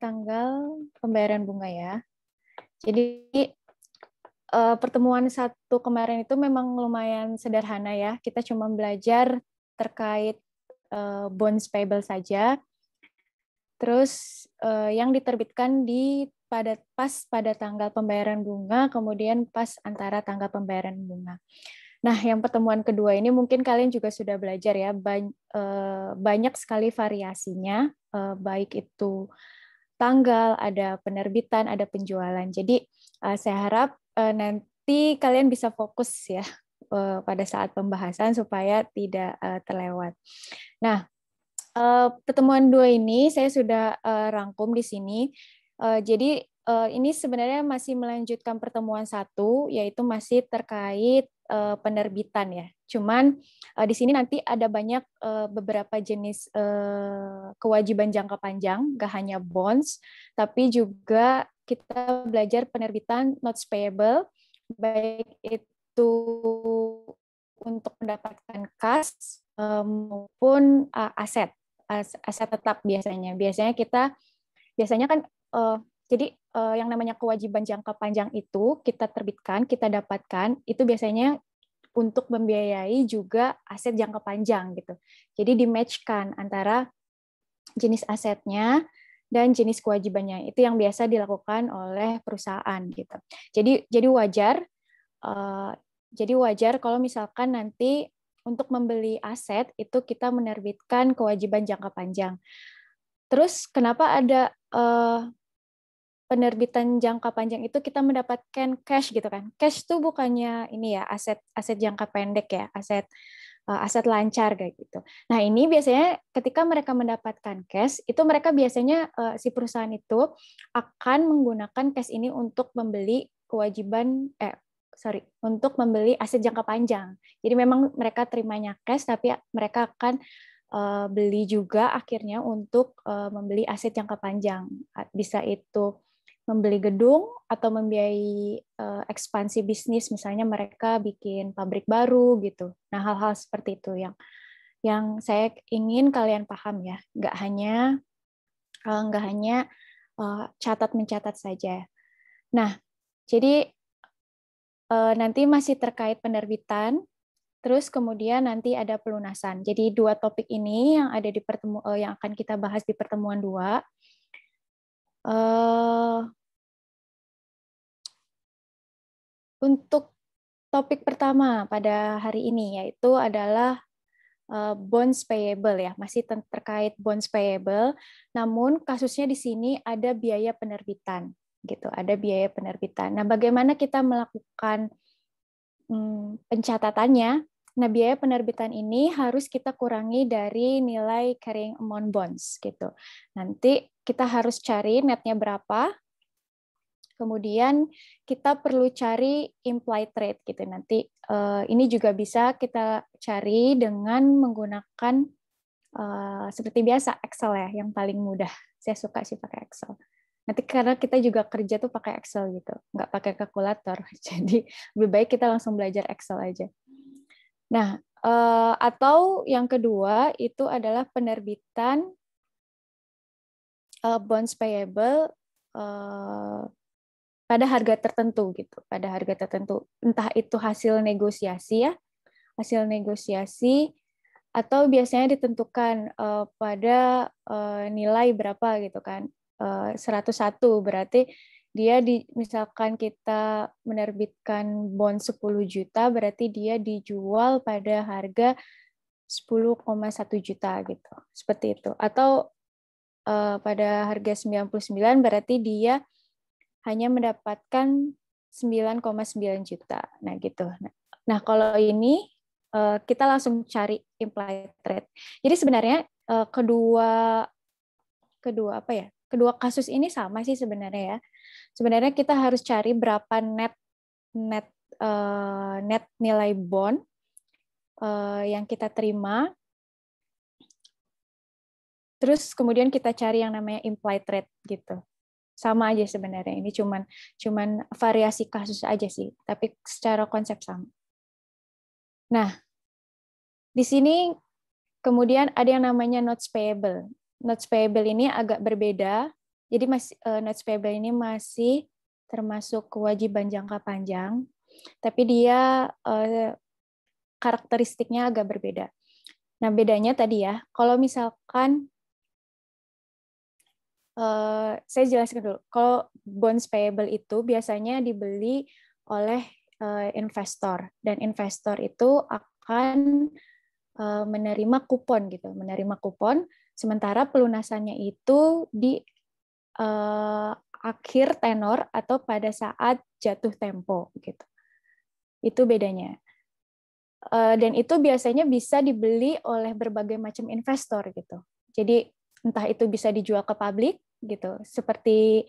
tanggal pembayaran bunga ya. Jadi pertemuan satu kemarin itu memang lumayan sederhana ya. Kita cuma belajar terkait bonds payable saja. Terus yang diterbitkan pada tanggal pembayaran bunga, kemudian pas antara tanggal pembayaran bunga. Nah, yang pertemuan kedua ini mungkin kalian juga sudah belajar ya, banyak sekali variasinya, baik itu tanggal, ada penerbitan, ada penjualan. Jadi saya harap nanti kalian bisa fokus ya pada saat pembahasan supaya tidak terlewat. Nah, pertemuan dua ini saya sudah rangkum di sini. Jadi ini sebenarnya masih melanjutkan pertemuan satu, yaitu masih terkait penerbitan ya. Cuman di sini nanti ada banyak beberapa jenis kewajiban jangka panjang, gak hanya bonds, tapi juga kita belajar penerbitan notes payable, baik itu untuk mendapatkan kas maupun aset tetap biasanya. Biasanya kan jadi yang namanya kewajiban jangka panjang itu kita terbitkan, kita dapatkan itu biasanya untuk membiayai juga aset jangka panjang gitu. Jadi di-match-kan antara jenis asetnya dan jenis kewajibannya. Itu yang biasa dilakukan oleh perusahaan gitu. Jadi wajar kalau misalkan nanti untuk membeli aset itu kita menerbitkan kewajiban jangka panjang. Terus kenapa ada penerbitan jangka panjang itu kita mendapatkan cash gitu kan? Cash itu bukannya ini ya aset jangka pendek ya, aset lancar kayak gitu. Nah, ini biasanya ketika mereka mendapatkan cash, itu mereka biasanya si perusahaan itu akan menggunakan cash ini untuk membeli untuk membeli aset jangka panjang. Jadi memang mereka terimanya cash, tapi mereka akan beli juga akhirnya untuk membeli aset jangka panjang. Bisa itu membeli gedung atau membiayai ekspansi bisnis, misalnya mereka bikin pabrik baru gitu. Nah, hal-hal seperti itu yang saya ingin kalian paham ya. Nggak hanya catat mencatat saja. Nah, jadi nanti masih terkait penerbitan, terus kemudian nanti ada pelunasan. Jadi dua topik ini yang ada yang akan kita bahas di pertemuan 2. Untuk topik pertama pada hari ini yaitu adalah bonds payable ya, masih terkait bonds payable. Namun kasusnya di sini ada biaya penerbitan gitu, ada biaya penerbitan. Nah, bagaimana kita melakukan pencatatannya? Nah, biaya penerbitan ini harus kita kurangi dari nilai carrying amount bonds gitu. Nanti kita harus cari netnya berapa. Kemudian kita perlu cari implied rate gitu. Nanti ini juga bisa kita cari dengan menggunakan seperti biasa Excel ya, yang paling mudah. Saya suka sih pakai Excel. Nanti karena kita juga kerja tuh pakai Excel gitu, nggak pakai kalkulator. Jadi lebih baik kita langsung belajar Excel aja. Nah, atau yang kedua itu adalah penerbitan bonds payable pada harga tertentu gitu, pada harga tertentu. Entah itu hasil negosiasi ya, hasil negosiasi atau biasanya ditentukan pada nilai berapa gitu kan. 101 berarti dia misalkan kita menerbitkan bond 10 juta berarti dia dijual pada harga 10,1 juta gitu. Seperti itu. Atau pada harga 99 berarti dia hanya mendapatkan 9,9 juta. Nah, gitu. Nah, kalau ini kita langsung cari implied rate. Jadi sebenarnya kedua kasus ini sama sih sebenarnya ya. Sebenarnya kita harus cari berapa net nilai bond yang kita terima. Terus kemudian kita cari yang namanya implied rate gitu. Sama aja sebenarnya, ini cuman variasi kasus aja sih, tapi secara konsep sama. Nah, di sini kemudian ada yang namanya notes payable. Notes payable ini agak berbeda Jadi notes payable ini masih termasuk kewajiban jangka panjang, tapi dia karakteristiknya agak berbeda. Nah, bedanya tadi ya, kalau misalkan saya jelaskan dulu. Kalau bonds payable itu biasanya dibeli oleh investor, dan investor itu akan menerima kupon gitu, menerima kupon. Sementara pelunasannya itu di akhir tenor atau pada saat jatuh tempo gitu. Itu bedanya. Dan itu biasanya bisa dibeli oleh berbagai macam investor gitu. Jadi entah itu bisa dijual ke publik gitu. Seperti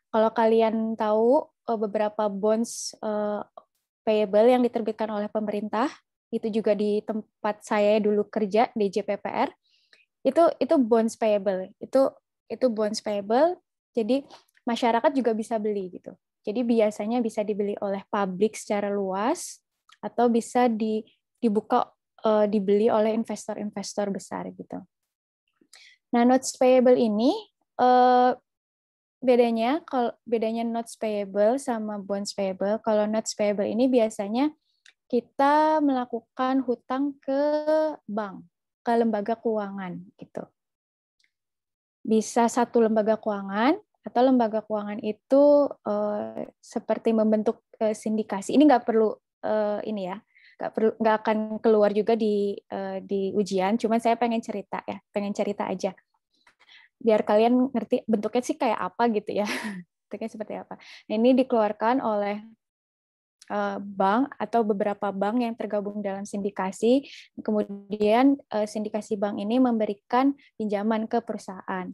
kalau kalian tahu beberapa bonds payable yang diterbitkan oleh pemerintah, itu juga di tempat saya dulu kerja di JPPR, itu bonds payable. Itu bonds payable. Jadi masyarakat juga bisa beli gitu. Jadi biasanya bisa dibeli oleh publik secara luas atau bisa dibuka dibeli oleh investor-investor besar gitu. Nah, notes payable ini bedanya notes payable sama bonds payable. Kalau notes payable ini biasanya kita melakukan hutang ke bank, ke lembaga keuangan gitu. Bisa satu lembaga keuangan atau lembaga keuangan itu seperti membentuk sindikasi. Ini nggak perlu ini ya, nggak akan keluar juga di ujian. Cuman saya pengen cerita ya, pengen cerita aja biar kalian ngerti bentuknya sih kayak apa gitu ya, bentuknya seperti apa. Nah, ini dikeluarkan oleh bank atau beberapa bank yang tergabung dalam sindikasi. Kemudian sindikasi bank ini memberikan pinjaman ke perusahaan.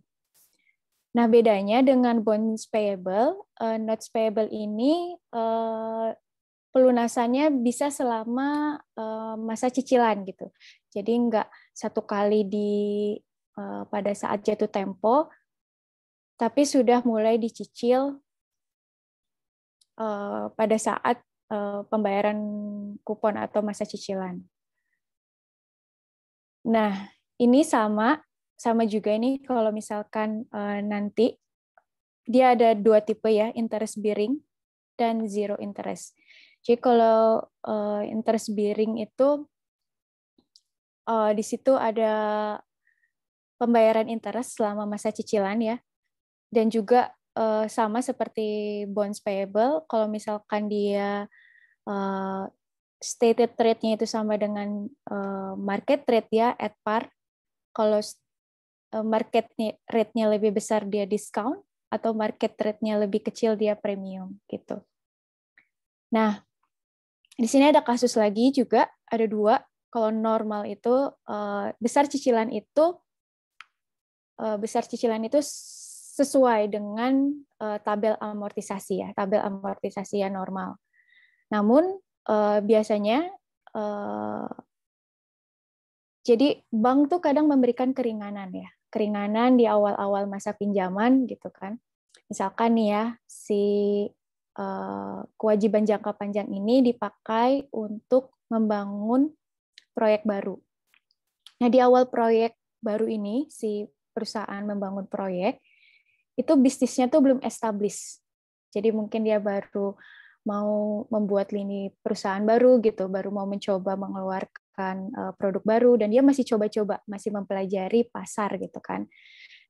Nah, bedanya dengan bonds payable, notes payable ini pelunasannya bisa selama masa cicilan gitu. Jadi nggak satu kali pada saat jatuh tempo, tapi sudah mulai dicicil pada saat pembayaran kupon atau masa cicilan. Nah, ini sama juga ini kalau misalkan nanti dia ada dua tipe ya, interest bearing dan zero interest. Jadi kalau interest bearing itu di situ ada pembayaran interest selama masa cicilan ya, dan juga sama seperti bonds payable, kalau misalkan dia stated rate-nya itu sama dengan market rate ya, at par. Kalau market rate-nya lebih besar dia discount, atau market rate-nya lebih kecil dia premium gitu. Nah, di sini ada kasus lagi juga, ada dua. Kalau normal itu besar cicilan itu sesuai dengan tabel amortisasi ya, tabel amortisasi yang normal. Namun biasanya jadi bank tuh kadang memberikan keringanan ya, keringanan di awal-awal masa pinjaman gitu kan. Misalkan nih ya, si kewajiban jangka panjang ini dipakai untuk membangun proyek baru. Nah, di awal proyek baru ini, si perusahaan membangun proyek, itu bisnisnya tuh belum established. Jadi mungkin dia baru mau membuat lini perusahaan baru gitu, baru mau mencoba mengeluarkan produk baru, dan dia masih coba-coba, masih mempelajari pasar gitu kan.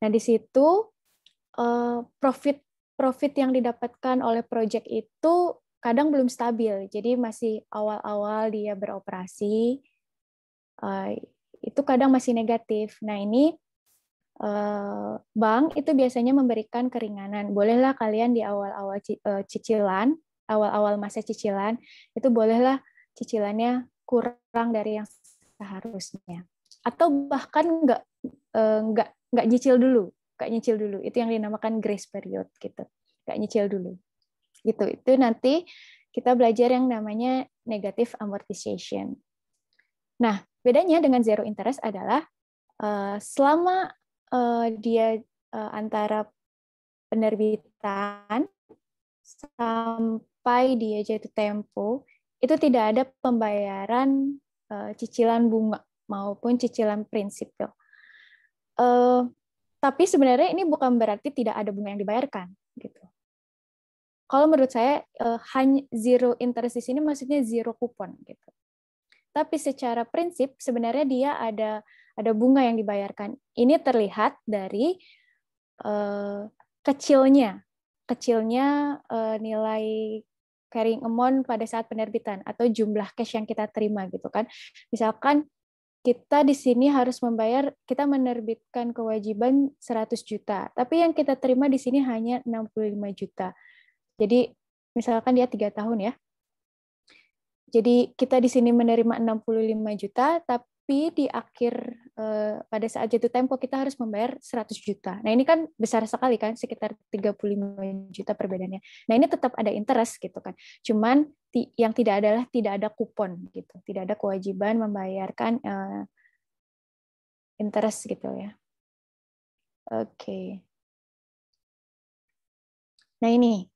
Nah, di situ profit yang didapatkan oleh proyek itu kadang belum stabil. Jadi masih awal-awal dia beroperasi, itu kadang masih negatif. Nah, ini bank itu biasanya memberikan keringanan. Bolehlah kalian di awal-awal cicilan, awal-awal masa cicilan, itu bolehlah cicilannya kurang dari yang seharusnya. Atau bahkan nggak nyicil dulu, nggak nyicil dulu. Itu yang dinamakan grace period gitu. Nggak nyicil dulu. Gitu. Itu nanti kita belajar yang namanya negative amortization. Nah, bedanya dengan zero interest adalah selama dia antara penerbitan sampai dia jatuh tempo, itu tidak ada pembayaran cicilan bunga maupun cicilan prinsipil. Tapi sebenarnya ini bukan berarti tidak ada bunga yang dibayarkan, gitu. Kalau menurut saya hanya zero interest di sini maksudnya zero kupon, gitu. Tapi secara prinsip sebenarnya dia ada bunga yang dibayarkan. Ini terlihat dari kecilnya nilai carrying amount pada saat penerbitan atau jumlah cash yang kita terima gitu kan. Misalkan kita di sini harus membayar, kita menerbitkan kewajiban 100 juta, tapi yang kita terima di sini hanya 65 juta. Jadi misalkan dia 3 tahun ya. Jadi kita di sini menerima 65 juta, tapi di akhir pada saat jatuh tempo kita harus membayar 100 juta. Nah, ini kan besar sekali kan, sekitar 35 juta perbedaannya. Nah, ini tetap ada interest gitu kan. Cuman yang tidak ada kupon gitu. Tidak ada kewajiban membayarkan interest gitu ya. Oke. Nah, ini.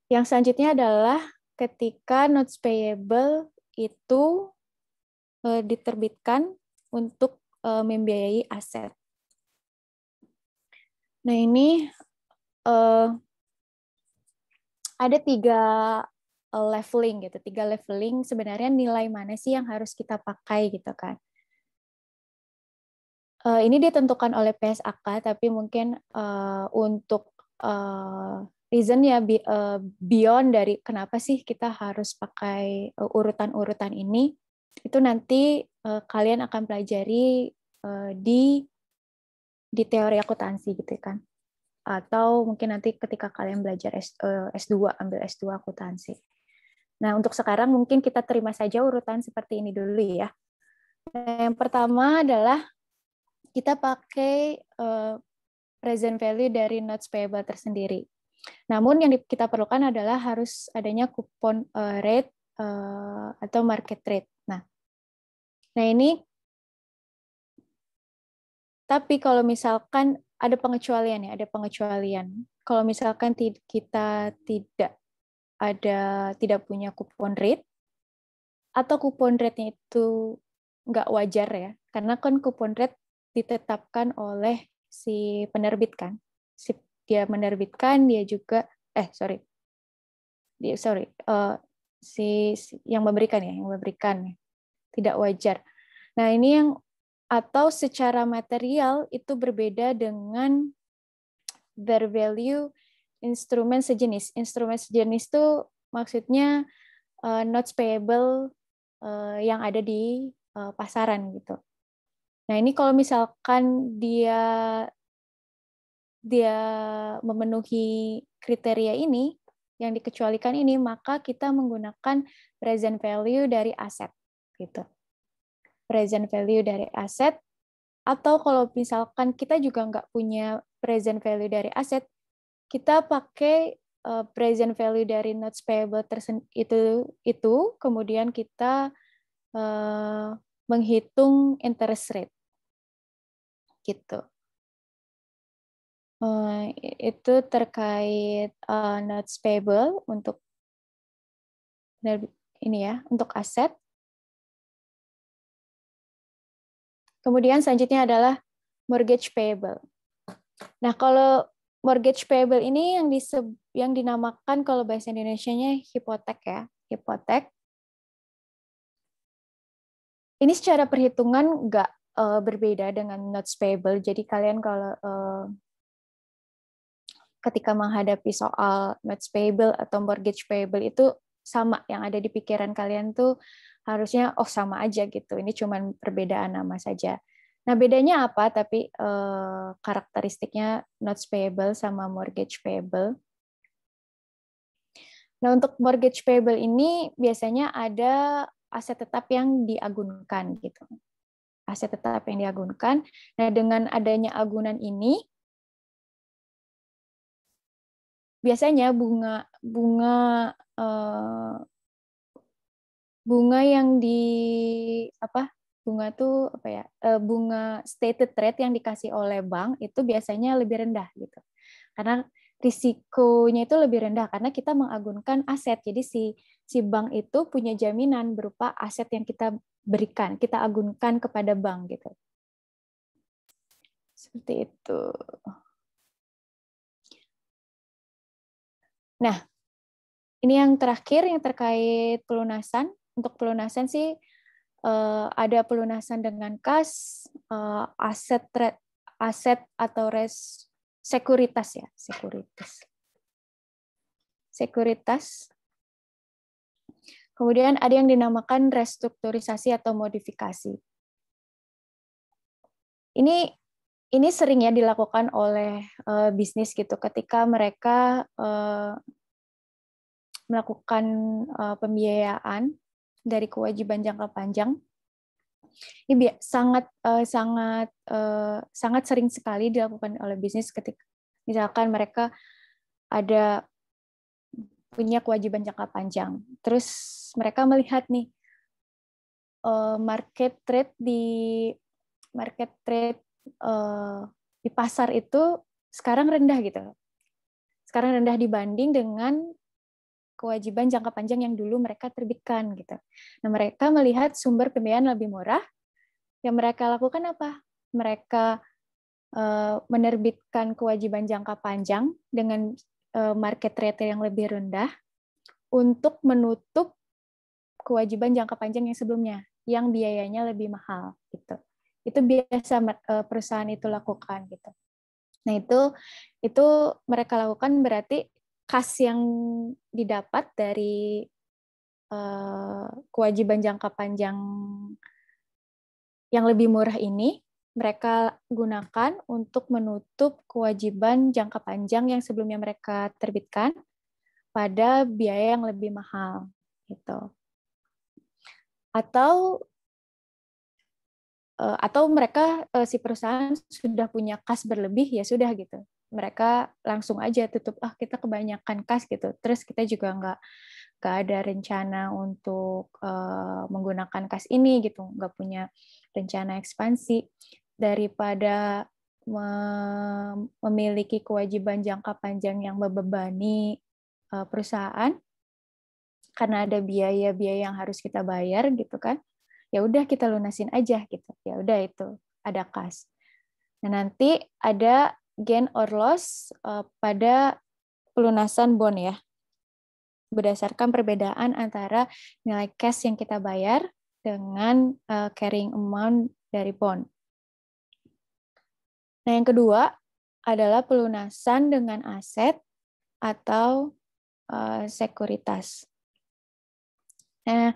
Yang selanjutnya adalah ketika notes payable itu diterbitkan untuk membiayai aset. Nah, ini ada 3 leveling gitu. 3 leveling sebenarnya nilai mana sih yang harus kita pakai gitu kan. Ini ditentukan oleh PSAK, tapi mungkin untuk reason ya beyond dari kenapa sih kita harus pakai urutan-urutan ini, itu nanti kalian akan pelajari di teori akuntansi gitu kan. Atau mungkin nanti ketika kalian belajar S2, ambil S2 akuntansi. Nah, untuk sekarang mungkin kita terima saja urutan seperti ini dulu ya. Nah, yang pertama adalah kita pakai present value dari notes payable tersendiri. Namun yang kita perlukan adalah harus adanya kupon rate atau market rate. Nah ini, tapi kalau misalkan ada pengecualian ya, ada pengecualian. Kalau misalkan kita tidak punya kupon rate, atau kupon rate-nya itu nggak wajar ya, karena kan kupon rate ditetapkan oleh si penerbit kan. Dia menerbitkan, dia juga si yang memberikan tidak wajar. Nah, ini yang atau secara material itu berbeda dengan fair value instrumen sejenis. Instrumen sejenis itu maksudnya notes payable yang ada di pasaran gitu. Nah, ini kalau misalkan dia memenuhi kriteria ini, yang dikecualikan ini, maka kita menggunakan present value dari aset gitu. Present value dari aset, atau kalau misalkan kita juga nggak punya present value dari aset, kita pakai present value dari notes payable itu kemudian kita menghitung interest rate gitu. Itu terkait notes payable untuk ini ya, untuk aset. Kemudian selanjutnya adalah mortgage payable. Nah, kalau mortgage payable ini yang dinamakan kalau bahasa Indonesianya hipotek ya, hipotek. Ini secara perhitungan nggak berbeda dengan notes payable. Jadi kalian kalau ketika menghadapi soal notes payable atau mortgage payable itu sama, yang ada di pikiran kalian tuh harusnya sama aja gitu. Ini cuma perbedaan nama saja. Nah, bedanya apa? Tapi karakteristiknya notes payable sama mortgage payable. Nah, untuk mortgage payable ini biasanya ada aset tetap yang diagunkan gitu. Aset tetap yang diagunkan. Nah, dengan adanya agunan ini biasanya bunga yang bunga stated rate yang dikasih oleh bank itu biasanya lebih rendah gitu. Karena risikonya itu lebih rendah karena kita mengagunkan aset. Jadi si bank itu punya jaminan berupa aset yang kita berikan, kita agunkan kepada bank gitu. Seperti itu. Nah, ini yang terakhir yang terkait pelunasan. Untuk pelunasan sih ada pelunasan dengan kas, aset atau sekuritas ya, sekuritas. Kemudian ada yang dinamakan restrukturisasi atau modifikasi. Ini sering ya dilakukan oleh bisnis gitu ketika mereka melakukan pembiayaan dari kewajiban jangka panjang. Ini sangat sering sekali dilakukan oleh bisnis ketika misalkan mereka ada punya kewajiban jangka panjang. Terus mereka melihat nih market trade di pasar itu sekarang rendah gitu. Sekarang rendah dibanding dengan kewajiban jangka panjang yang dulu mereka terbitkan gitu. Nah, mereka melihat sumber pembiayaan lebih murah. Yang mereka lakukan apa? Mereka menerbitkan kewajiban jangka panjang dengan market rate yang lebih rendah untuk menutup kewajiban jangka panjang yang sebelumnya, yang biayanya lebih mahal gitu. Itu biasa perusahaan itu lakukan gitu. Nah, itu mereka lakukan berarti kas yang didapat dari kewajiban jangka panjang yang lebih murah ini mereka gunakan untuk menutup kewajiban jangka panjang yang sebelumnya mereka terbitkan pada biaya yang lebih mahal gitu. Atau mereka si perusahaan sudah punya kas berlebih, ya sudah gitu. Mereka langsung aja tutup, kita kebanyakan kas gitu. Terus kita juga nggak ada rencana untuk menggunakan kas ini gitu, nggak punya rencana ekspansi. Daripada memiliki kewajiban jangka panjang yang membebani perusahaan karena ada biaya-biaya yang harus kita bayar gitu kan, ya udah kita lunasin aja gitu. Ya udah itu ada kas. Nah, nanti ada gain or loss pada pelunasan bond ya. Berdasarkan perbedaan antara nilai cash yang kita bayar dengan carrying amount dari bond. Nah, yang kedua adalah pelunasan dengan aset atau sekuritas. Nah,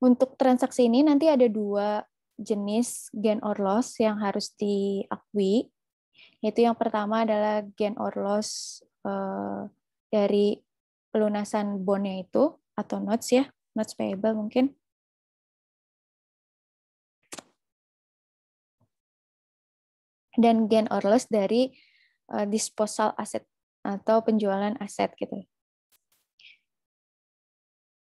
untuk transaksi ini nanti ada dua jenis gain or loss yang harus diakui, yaitu yang pertama adalah gain or loss dari pelunasan bondnya itu, atau notes ya, notes payable mungkin. Dan gain or loss dari disposal aset atau penjualan aset gitu.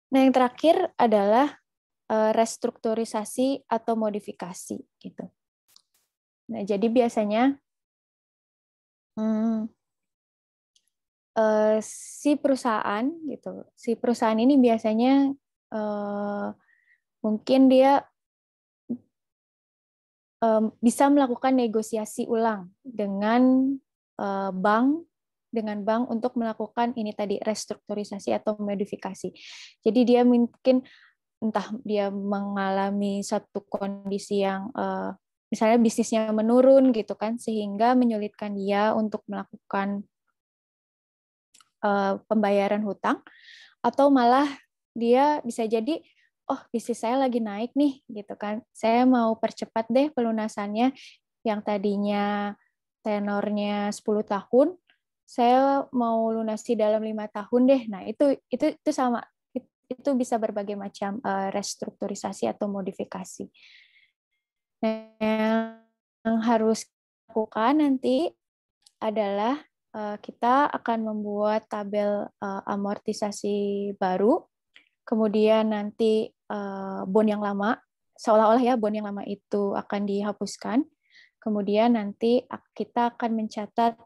Nah, yang terakhir adalah restrukturisasi atau modifikasi gitu. Nah, jadi biasanya si perusahaan gitu, si perusahaan ini biasanya mungkin dia bisa melakukan negosiasi ulang dengan bank untuk melakukan ini tadi restrukturisasi atau modifikasi. Jadi dia mungkin entah dia mengalami satu kondisi yang misalnya bisnisnya menurun gitu kan, sehingga menyulitkan dia untuk melakukan pembayaran hutang, atau malah dia bisa jadi bisnis saya lagi naik nih gitu kan, saya mau percepat deh pelunasannya, yang tadinya tenornya 10 tahun saya mau lunasi dalam 5 tahun deh. Nah, itu sama, itu bisa berbagai macam restrukturisasi atau modifikasi. Nah, yang harus dilakukan nanti adalah kita akan membuat tabel amortisasi baru, kemudian nanti bond yang lama, seolah-olah ya bond yang lama itu akan dihapuskan, kemudian nanti kita akan mencatat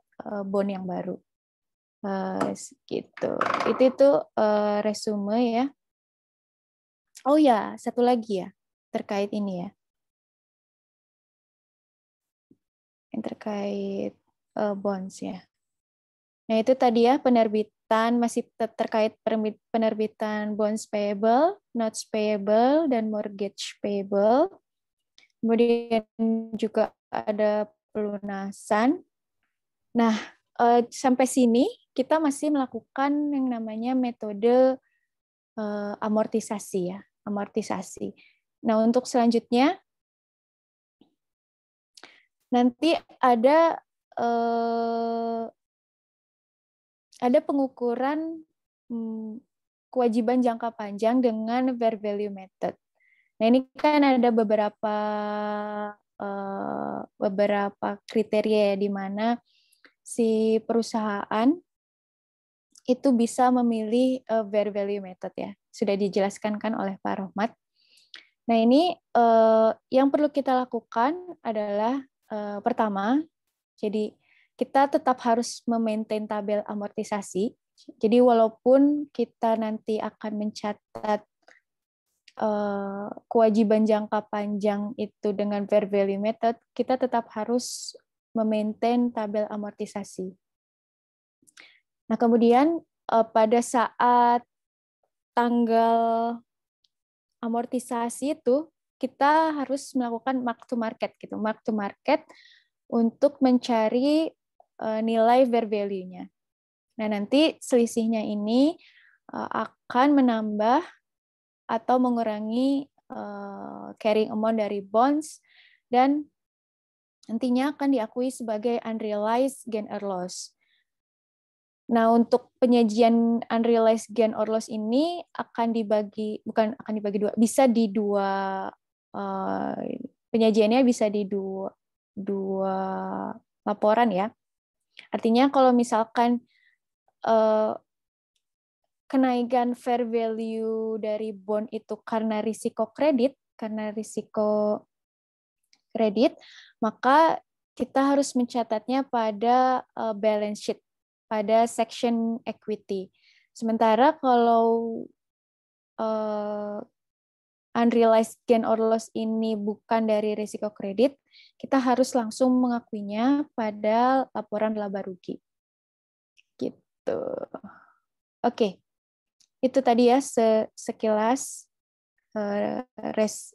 bond yang baru. Gitu. Itu resume ya. Oh ya, satu lagi ya terkait ini ya. yang terkait bonds ya. Nah, itu tadi ya penerbitan masih terkait penerbitan bonds payable, notes payable, dan mortgage payable. Kemudian juga ada pelunasan. Nah, sampai sini kita masih melakukan yang namanya metode amortisasi ya, amortisasi. Nah, untuk selanjutnya nanti ada pengukuran kewajiban jangka panjang dengan fair value method. Nah, ini kan ada beberapa kriteria ya, di mana si perusahaan itu bisa memilih fair value method ya. Sudah dijelaskan kan oleh Pak Rohmat. Nah, ini yang perlu kita lakukan adalah pertama, jadi kita tetap harus memaintain tabel amortisasi. Jadi walaupun kita nanti akan mencatat kewajiban jangka panjang itu dengan fair value method, kita tetap harus memaintain tabel amortisasi. Nah, kemudian pada saat tanggal amortisasi itu kita harus melakukan mark to market gitu, mark to market untuk mencari nilai fair value-nya. Nah, nanti selisihnya ini akan menambah atau mengurangi carrying amount dari bonds dan nantinya akan diakui sebagai unrealized gain or loss. Nah, untuk penyajian unrealized gain or loss ini akan dibagi, bukan akan dibagi dua, bisa di dua, penyajiannya bisa di dua laporan ya. Artinya kalau misalkan kenaikan fair value dari bond itu karena risiko kredit, maka kita harus mencatatnya pada balance sheet, pada section equity. Sementara kalau unrealized gain or loss ini bukan dari risiko kredit, kita harus langsung mengakuinya pada laporan laba rugi. Gitu. Oke. Itu tadi ya sekilas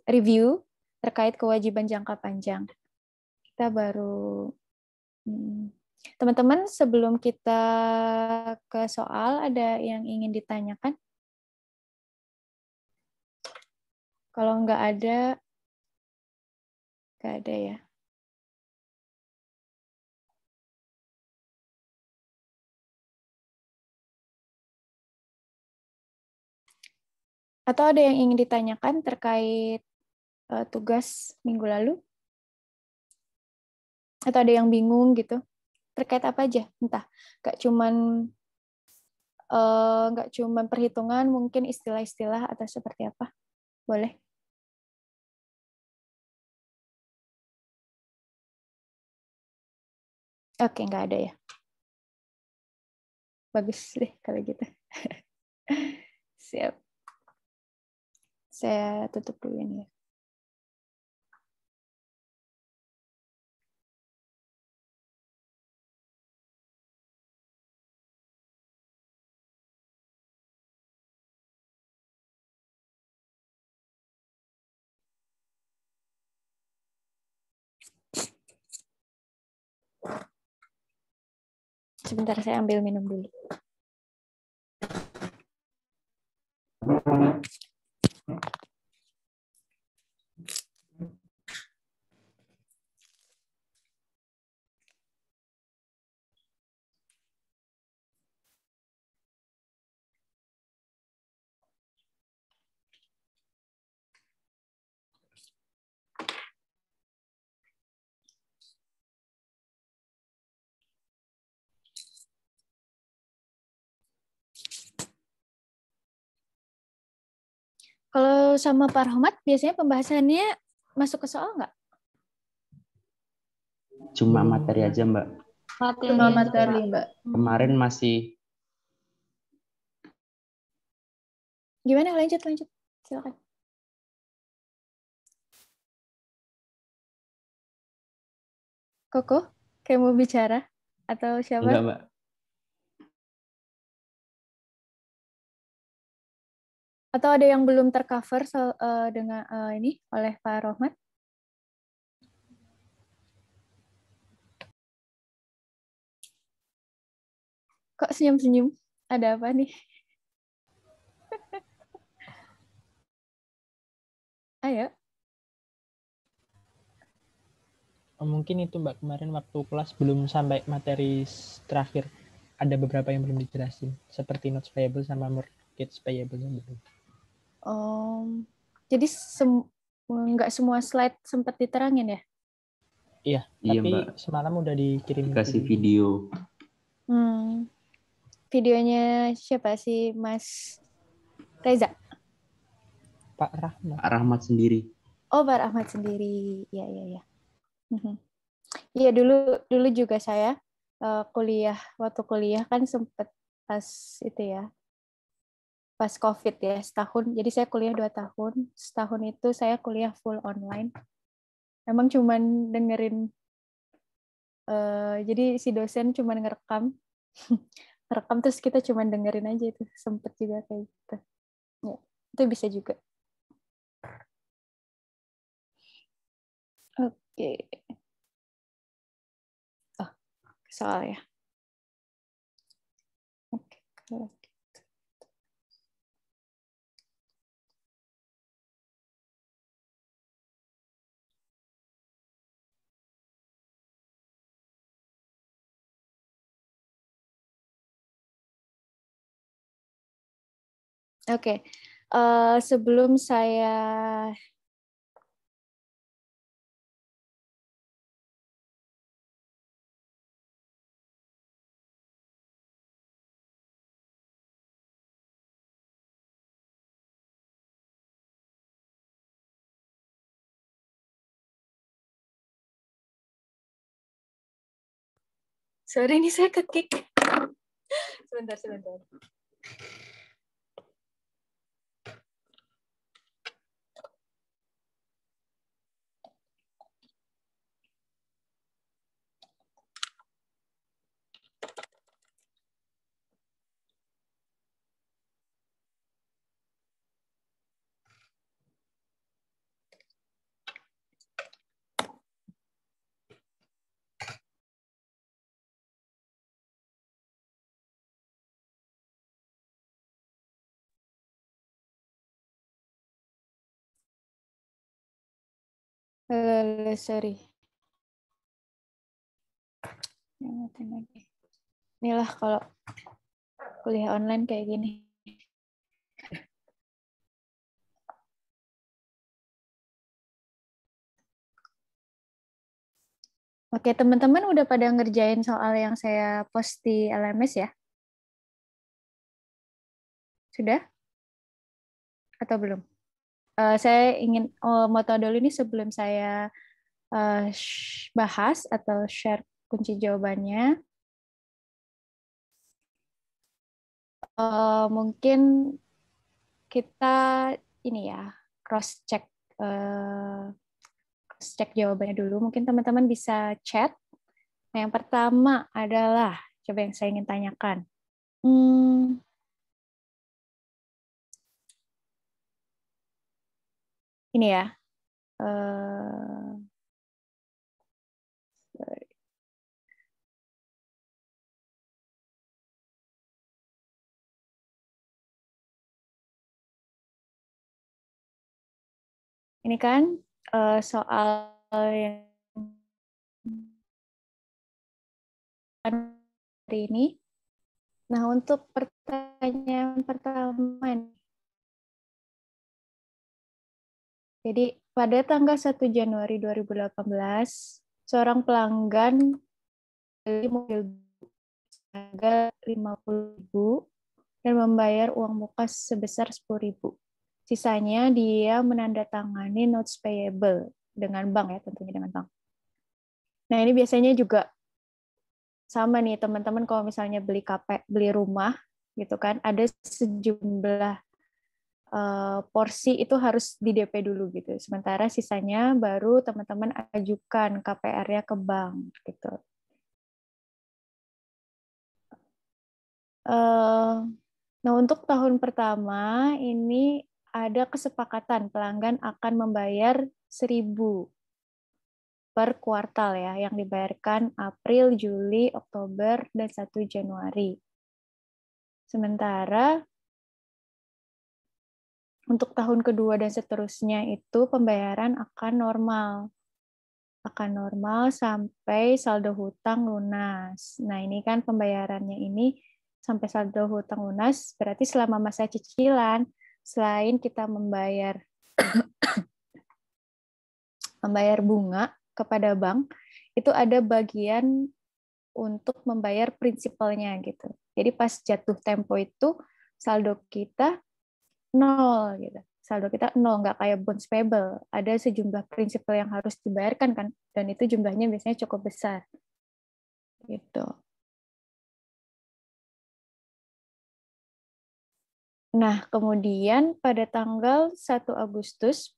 review terkait kewajiban jangka panjang. Kita baru teman-teman, sebelum kita ke soal, ada yang ingin ditanyakan? Kalau nggak ada ya. Atau ada yang ingin ditanyakan terkait tugas minggu lalu? Atau ada yang bingung gitu? Terkait apa aja? Entah, nggak cuman perhitungan, mungkin istilah-istilah atau seperti apa? Boleh? Oke, nggak ada ya. Bagus deh kalau gitu. Siap. Saya tutup dulu ini ya. Sebentar, saya ambil minum dulu. Kalau sama Pak Rahmat, biasanya pembahasannya masuk ke soal nggak? Cuma materi aja, Mbak. Cuma materi, Mbak. Kemarin masih. Gimana? Lanjut. Silakan. Koko, kayak mau bicara? Atau siapa? Enggak, Mbak. Atau ada yang belum tercover dengan ini oleh Pak Rohmat? Kok senyum-senyum? Ada apa nih? Ayo. Mungkin itu Mbak, kemarin waktu kelas belum sampai materi terakhir. Ada beberapa yang belum dijelasin, seperti notes payable sama mortgage payable-nya belum. Jadi nggak semua slide sempat diterangin ya? Iya, Iya, tapi Mbak. semalam udah dikirim Dikasih video. Videonya siapa sih, Mas Reza? Pak Rahmat. Pak Rahmat sendiri. Oh, Pak Ahmad sendiri. Iya, iya, iya. Iya, dulu juga saya waktu kuliah kan sempat pas itu ya, pas COVID ya, setahun. Jadi saya kuliah 2 tahun. Setahun itu saya kuliah full online. Emang cuman dengerin, jadi si dosen cuman ngerekam. Ngerekam terus kita cuman dengerin aja itu. Sempet juga kayak gitu. Ya, itu bisa juga. Oke. Oh, soal ya. Oke, kalau Oke, sebelum saya sorry ini saya kekik. Sebentar. Sorry. Ingatin lagi. Inilah kalau kuliah online kayak gini. Oke, teman-teman udah pada ngerjain soal yang saya post di LMS ya? Sudah? Atau belum? Saya ingin mau tahu dulu ini sebelum saya bahas atau share kunci jawabannya. Mungkin kita ini ya, cross-check jawabannya dulu. Mungkin teman-teman bisa chat. Nah, yang pertama adalah, coba yang saya ingin tanyakan. Ini ya. Ini kan soal yang hari ini. Nah, untuk pertanyaan pertama nih. Jadi, pada tanggal 1 Januari 2018, seorang pelanggan beli mobil harga 50.000 dan membayar uang muka sebesar 10.000. Sisanya dia menandatangani notes payable dengan bank ya, tentunya dengan bank. Nah, ini biasanya juga sama nih teman-teman kalau misalnya beli rumah gitu kan, ada sejumlah porsi itu harus di DP dulu gitu. Sementara sisanya baru teman-teman ajukan KPR-nya ke bank gitu. Nah, untuk tahun pertama ini ada kesepakatan pelanggan akan membayar 1.000 per kuartal ya, yang dibayarkan April, Juli, Oktober, dan 1 Januari. Sementara untuk tahun kedua dan seterusnya itu pembayaran akan normal sampai saldo hutang lunas. Nah, ini kan pembayarannya ini sampai saldo hutang lunas, berarti selama masa cicilan, selain kita membayar bunga kepada bank, itu ada bagian untuk membayar prinsipalnya gitu. Jadi pas jatuh tempo itu saldo kita 0 gitu. Saldo kita 0, nggak kayak bonds payable. Ada sejumlah prinsipal yang harus dibayarkan kan, dan itu jumlahnya biasanya cukup besar. Gitu. Nah, kemudian pada tanggal 1 Agustus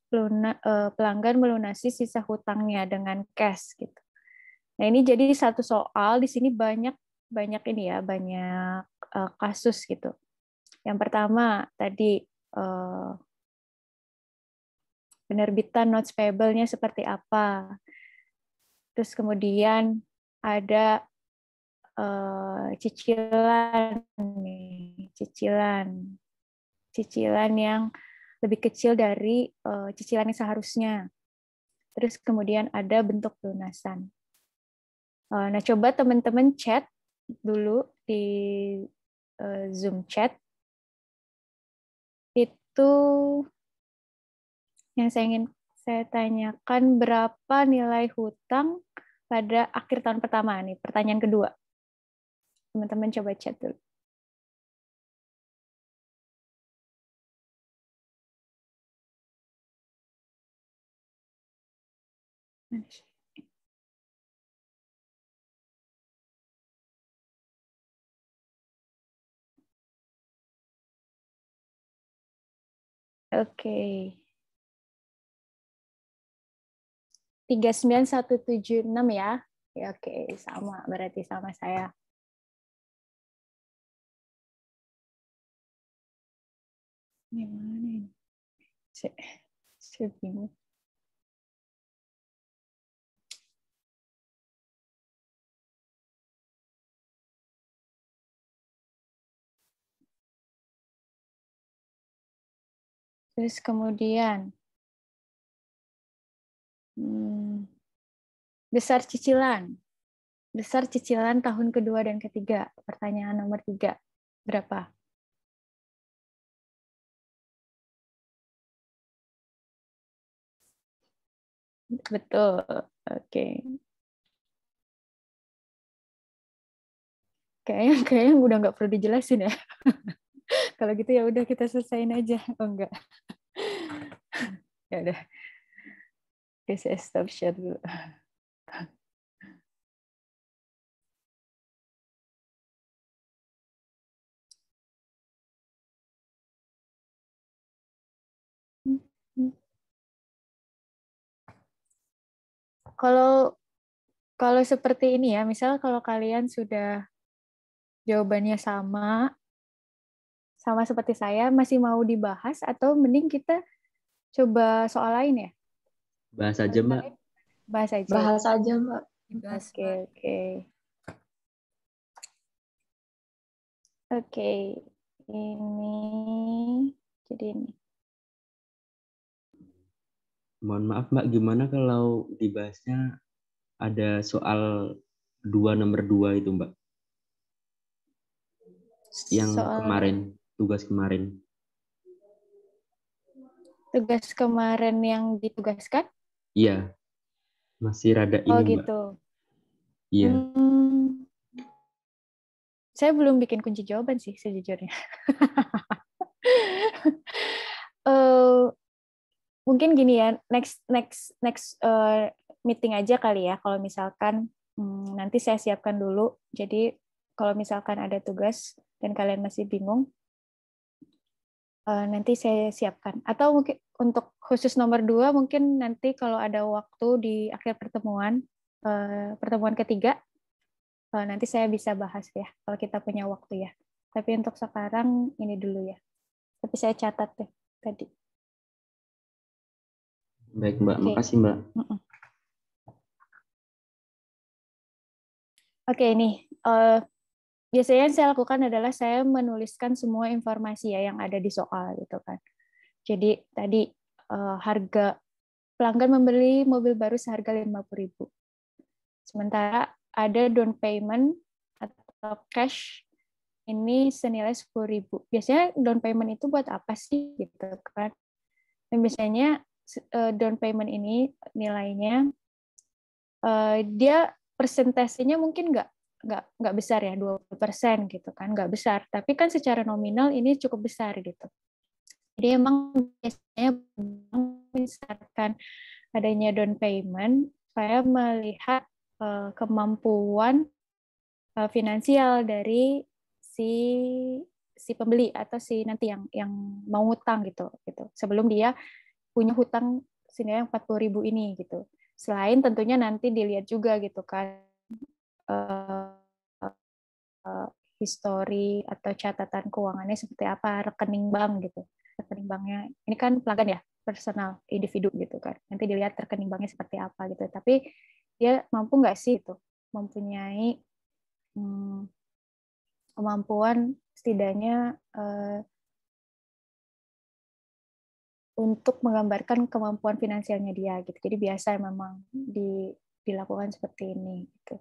pelanggan melunasi sisa hutangnya dengan cash gitu. Nah, ini jadi satu soal di sini banyak ini ya, banyak kasus gitu. Yang pertama tadi penerbitan notes payable-nya seperti apa. Terus kemudian ada cicilan nih, cicilan yang lebih kecil dari cicilan yang seharusnya. Terus kemudian ada bentuk lunasan. Nah, coba teman-teman chat dulu di Zoom chat. Itu yang saya tanyakan, berapa nilai hutang pada akhir tahun pertama nih, pertanyaan kedua. Teman-teman coba chat dulu. Oke. 39176 ya. Ya, oke, sama, berarti sama saya. Ini mana ini? Saya bingung. Terus kemudian besar cicilan. Besar cicilan tahun kedua dan ketiga. Pertanyaan nomor 3. Berapa? Betul. Oke. Kayaknya udah nggak perlu dijelasin ya. Kalau gitu ya udah kita selesaiin aja. Oh enggak. Ya udah. Oke, saya stop share dulu. Kalau seperti ini ya, misal kalau kalian sudah jawabannya sama seperti saya, masih mau dibahas atau mending kita coba soal lain ya? Bahas aja, Mbak. Bahas aja. Bahas aja, Mbak. Oke. Oke. Ini jadi ini. Mohon maaf, Mbak, gimana kalau dibahasnya ada soal nomor 2 itu, Mbak? Yang kemarin, tugas kemarin. Tugas kemarin yang ditugaskan? Iya. Masih rada ini, Mbak. Gitu. Iya. Saya belum bikin kunci jawaban sih sejujurnya. Mungkin gini ya, next meeting aja kali ya, kalau misalkan nanti saya siapkan dulu. Jadi kalau misalkan ada tugas dan kalian masih bingung, nanti saya siapkan. Atau mungkin untuk khusus nomor 2 mungkin nanti kalau ada waktu di akhir pertemuan ketiga, nanti saya bisa bahas ya kalau kita punya waktu ya. Tapi untuk sekarang ini dulu ya. Tapi saya catat deh tadi. Baik Mbak, makasih Mbak. Oke, ini biasanya yang saya lakukan adalah saya menuliskan semua informasi ya yang ada di soal gitu kan. Jadi tadi harga pelanggan membeli mobil baru seharga 50.000. Sementara ada down payment atau cash ini senilai 10.000. Biasanya down payment itu buat apa sih gitu kan? Dan biasanya down payment ini nilainya dia persentasenya mungkin nggak besar ya, 20% gitu kan, nggak besar. Tapi kan secara nominal ini cukup besar gitu. Jadi emang biasanya misalkan adanya down payment, saya melihat kemampuan finansial dari si pembeli atau si nanti yang mau ngutang gitu. Sebelum dia punya hutang senilai 40.000 ini gitu. Selain tentunya nanti dilihat juga gitu kan histori atau catatan keuangannya seperti apa, rekening bank gitu. Rekening banknya ini kan pelanggan ya, personal, individu gitu kan. Nanti dilihat rekening banknya seperti apa gitu. Tapi dia mampu nggak sih itu mempunyai kemampuan setidaknya untuk menggambarkan kemampuan finansialnya dia gitu. Jadi biasa memang dilakukan seperti ini gitu.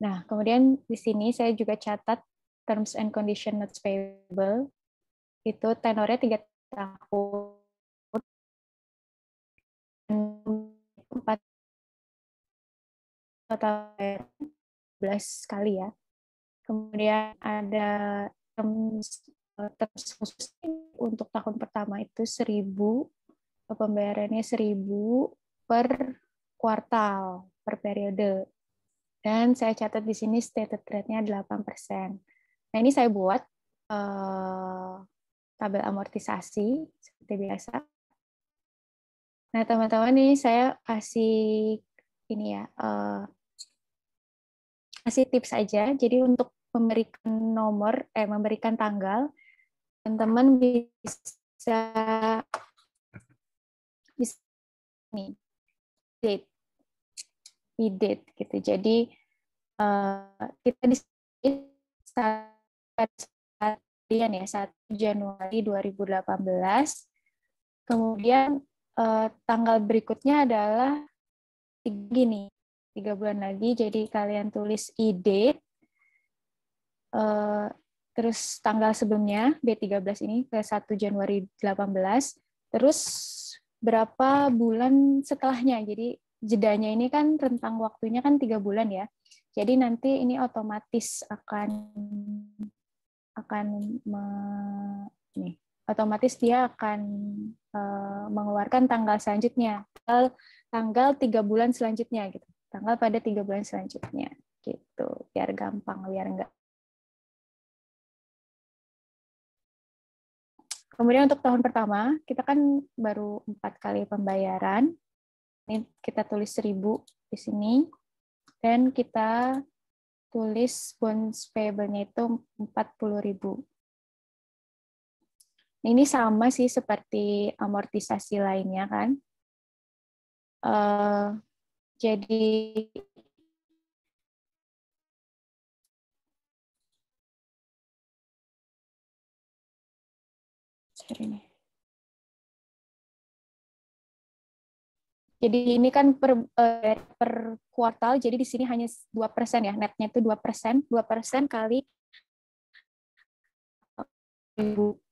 Nah, kemudian di sini saya juga catat terms and condition notes payable itu tenornya 3 tahun 4 total 11 kali ya. Kemudian ada terms khusus untuk tahun pertama itu 1.000, pembayarannya 1.000 per kuartal, per periode. Dan saya catat di sini stated rate-nya 8%. Nah, ini saya buat tabel amortisasi seperti biasa. Nah, teman-teman nih saya kasih ini ya, kasih tips aja. Jadi untuk memberikan memberikan tanggal, teman-teman bisa nih date gitu. Jadi kita di saat ya 1 Januari 2018. Kemudian tanggal berikutnya adalah 3 bulan lagi. Jadi kalian tulis e-date, terus tanggal sebelumnya B13 ini ke 1 Januari 18, terus berapa bulan setelahnya. Jadi jedanya ini kan rentang waktunya kan 3 bulan ya. Jadi nanti ini otomatis otomatis dia akan mengeluarkan tanggal selanjutnya, tanggal 3 bulan selanjutnya gitu. Tanggal pada 3 bulan selanjutnya gitu. Biar gampang, biar enggak. Kemudian untuk tahun pertama, kita kan baru 4 kali pembayaran. Ini kita tulis 1.000 di sini. Dan kita tulis bonds payable-nya itu 40.000. Ini sama sih seperti amortisasi lainnya kan. Jadi ini kan per kuartal, jadi di sini hanya 2% ya, netnya itu 2%, 2% kali 1.000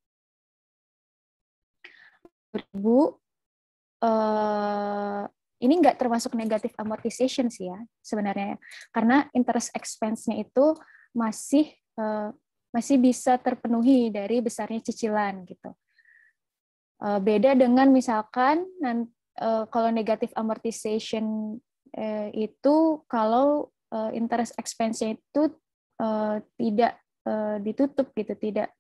ini nggak termasuk negative amortization sih ya sebenarnya, karena interest expense-nya itu masih bisa terpenuhi dari besarnya cicilan gitu. Beda dengan misalkan kalau negative amortization itu kalau interest expense-nya itu tidak ditutup gitu, tidak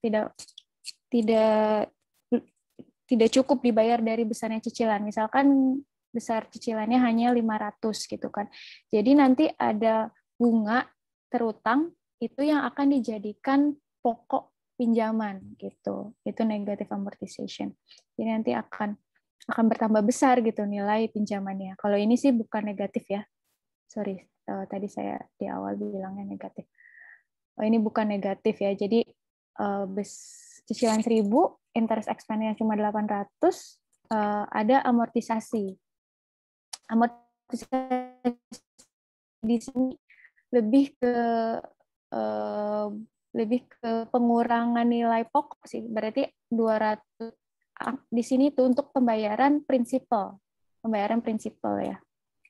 tidak cukup dibayar dari besarnya cicilan. Misalkan besar cicilannya hanya 500 gitu kan. Jadi nanti ada bunga terutang itu yang akan dijadikan pokok pinjaman gitu. Itu negative amortization. Jadi nanti akan bertambah besar gitu nilai pinjamannya. Kalau ini sih bukan negatif ya. Sorry, tadi saya di awal bilangnya negatif. Ini bukan negatif ya. Jadi cicilan 1.000, interest expense-nya cuma 800, ada amortisasi. Amortisasi di sini lebih ke pengurangan nilai pokok sih. Berarti 200 di sini tuh untuk pembayaran prinsipal. Pembayaran prinsipal ya.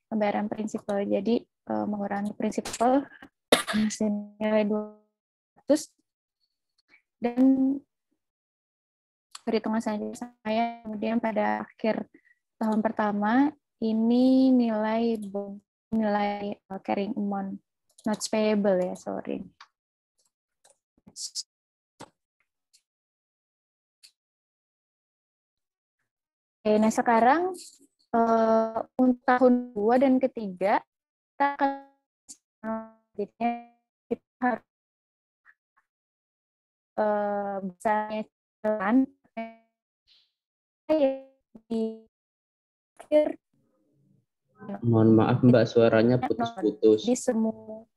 Pembayaran prinsipal. Jadi mengurangi prinsipal senilai 200 dan perhitungan saya kemudian pada akhir tahun pertama ini nilai carrying amount notes payable ya, sorry. Oke, nah sekarang untuk tahun 2 dan ketiga kita akan harus besarnya cicilan di akhir. Mohon maaf Mbak, suaranya putus-putus. Di semua.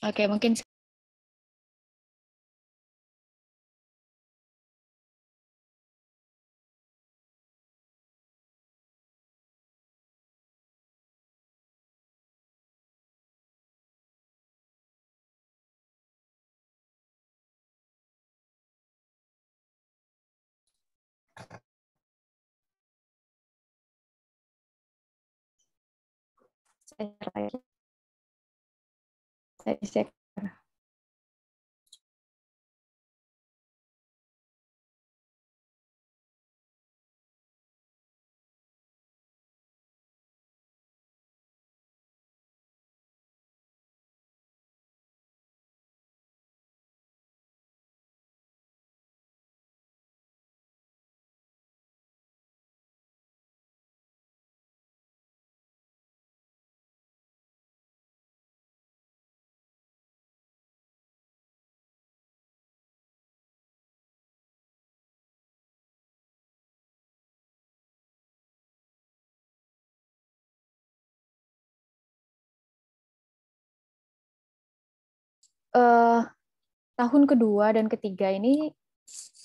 Oke, mungkin saya cek. Tahun kedua dan ketiga ini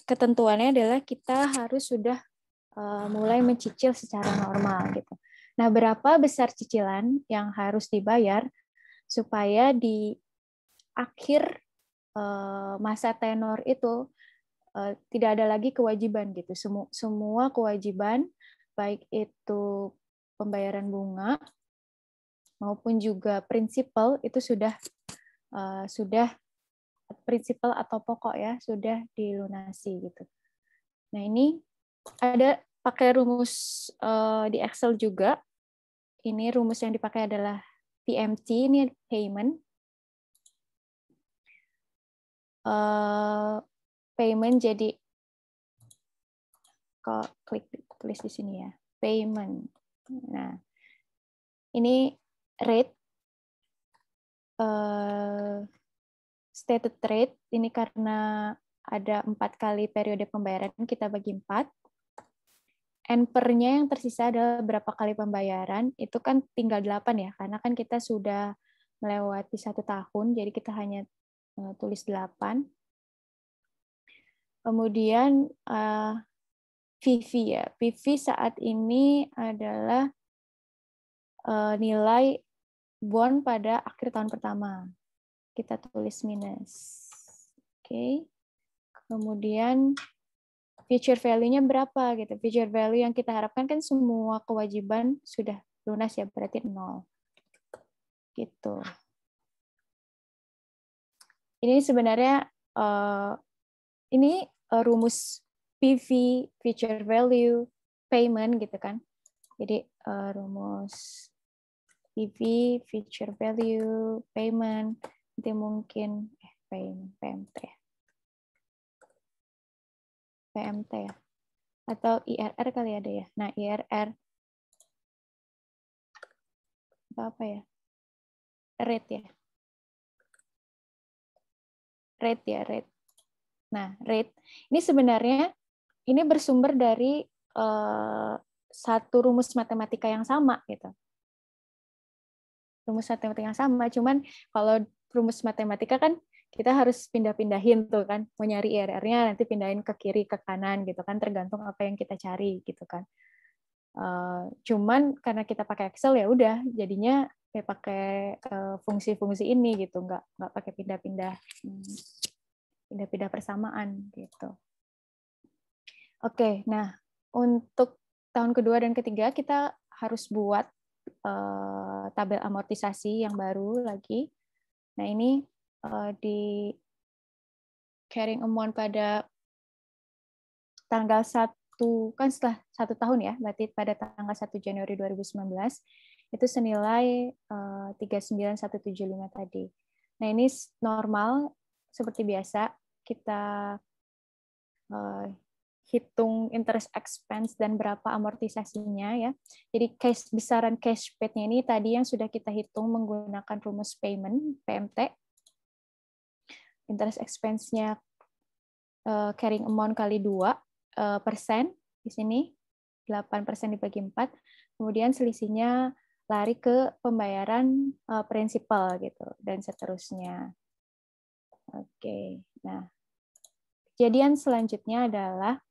ketentuannya adalah kita harus sudah mulai mencicil secara normal gitu. Nah, berapa besar cicilan yang harus dibayar supaya di akhir masa tenor itu tidak ada lagi kewajiban gitu. Semua kewajiban baik itu pembayaran bunga maupun juga prinsipal itu sudah prinsipal atau pokok ya sudah dilunasi gitu. Nah ini ada pakai rumus di Excel juga. Ini rumus yang dipakai adalah PMT, ini payment. Payment jadi klik tulis di sini ya, payment. Nah ini rate. Stated rate ini karena ada 4 kali periode pembayaran, kita bagi 4. N/nya yang tersisa adalah berapa kali pembayaran, itu kan tinggal 8 ya, karena kan kita sudah melewati 1 tahun, jadi kita hanya tulis 8. Kemudian PV ya, PV saat ini adalah nilai bond pada akhir tahun pertama. Kita tulis minus. Oke. Kemudian future value-nya berapa gitu. Future value yang kita harapkan kan semua kewajiban sudah lunas ya, berarti 0. Gitu. Ini sebenarnya ini rumus PV, future value, payment gitu kan. Jadi rumus PV, future value, payment, nanti mungkin PMT. PMT ya. Atau IRR kali ada ya. Nah, IRR apa ya? Rate ya. Rate. Nah, rate ini sebenarnya ini bersumber dari satu rumus matematika yang sama gitu. Rumus matematika yang sama, cuman kalau rumus matematika kan kita harus pindah-pindahin tuh kan, mau nyari IRR-nya nanti pindahin ke kiri ke kanan gitu kan, tergantung apa yang kita cari gitu kan. Cuman karena kita pakai Excel ya udah jadinya kayak pakai fungsi-fungsi ini gitu, nggak pakai pindah-pindah persamaan gitu. Oke, nah untuk tahun kedua dan ketiga kita harus buat tabel amortisasi yang baru lagi. Nah ini di carrying amount pada tanggal 1, kan setelah 1 tahun ya, berarti pada tanggal 1 Januari 2019 itu senilai 39.175 tadi. Nah ini normal seperti biasa kita hitung interest expense dan berapa amortisasinya ya. Jadi besaran cash paid-nya ini tadi yang sudah kita hitung menggunakan rumus payment PMT. Interest expense-nya carrying amount kali 2% di sini 8% dibagi 4. Kemudian selisihnya lari ke pembayaran prinsipal gitu dan seterusnya. Oke. Nah, kejadian selanjutnya adalah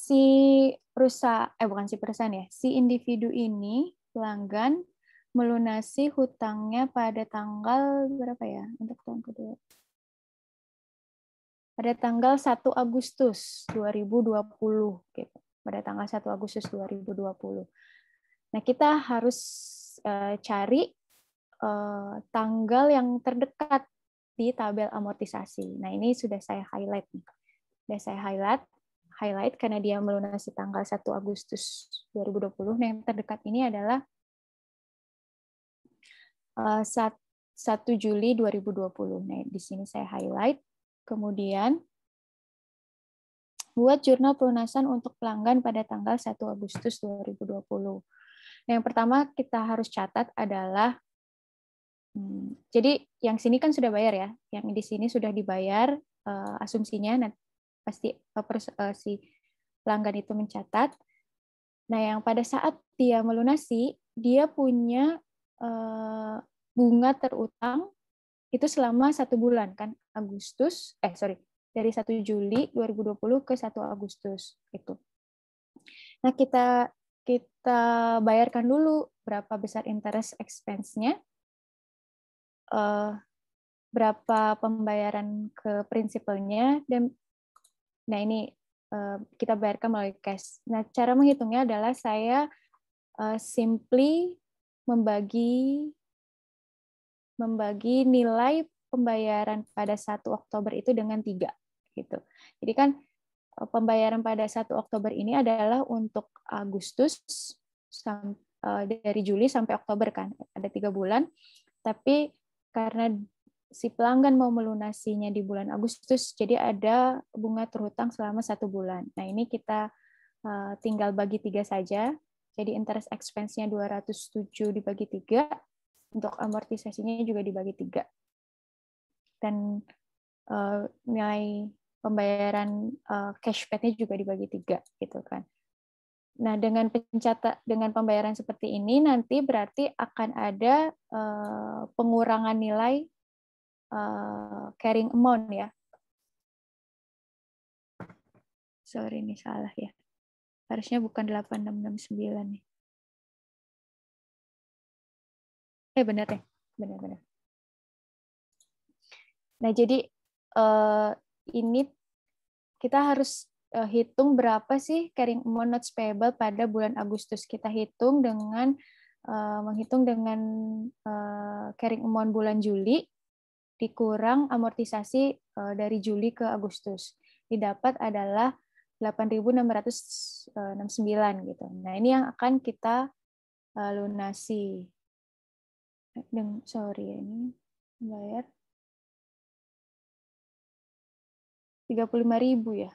si individu ini pelanggan melunasi hutangnya pada tanggal berapa ya untuk tahun kedua? Pada tanggal 1 Agustus 2020 gitu. Pada tanggal 1 Agustus 2020. Nah, kita harus cari tanggal yang terdekat di tabel amortisasi. Nah, ini sudah saya highlight nih. Sudah saya highlight karena dia melunasi tanggal 1 Agustus 2020. Nah, yang terdekat ini adalah 1 Juli 2020. Nah, di sini saya highlight. Kemudian buat jurnal pelunasan untuk pelanggan pada tanggal 1 Agustus 2020. Nah, yang pertama kita harus catat adalah jadi yang sini kan sudah bayar ya. Yang di sini sudah dibayar asumsinya. Nah, pasti si pelanggan itu mencatat. Nah, yang pada saat dia melunasi, dia punya bunga terutang itu selama 1 bulan kan, dari 1 Juli 2020 ke 1 Agustus itu. Nah, kita bayarkan dulu berapa besar interest expense-nya, berapa pembayaran ke prinsipalnya, dan nah ini kita bayarkan melalui cash. Nah, cara menghitungnya adalah saya simply membagi nilai pembayaran pada 1 Oktober itu dengan 3 gitu. Jadi kan pembayaran pada 1 Oktober ini adalah untuk Agustus dari Juli sampai Oktober kan, ada 3 bulan. Tapi karena si pelanggan mau melunasinya di bulan Agustus, jadi ada bunga terhutang selama 1 bulan. Nah, ini kita tinggal bagi 3 saja. Jadi interest expense-nya 207 dibagi 3, untuk amortisasinya juga dibagi 3. Dan nilai pembayaran cash paid-nya juga dibagi 3 gitu kan. Nah, dengan pembayaran seperti ini nanti berarti akan ada pengurangan nilai carrying amount ya. Sorry, ini salah ya. Harusnya bukan 8669 nih. Benar deh. Benar. Nah, jadi ini kita harus hitung berapa sih carrying amount notes payable pada bulan Agustus. Kita hitung dengan menghitung dengan carrying amount bulan Juli dikurang amortisasi dari Juli ke Agustus. Didapat adalah 8.669 gitu. Nah, ini yang akan kita lunasi. Sorry, ini bayar 35.000 ya.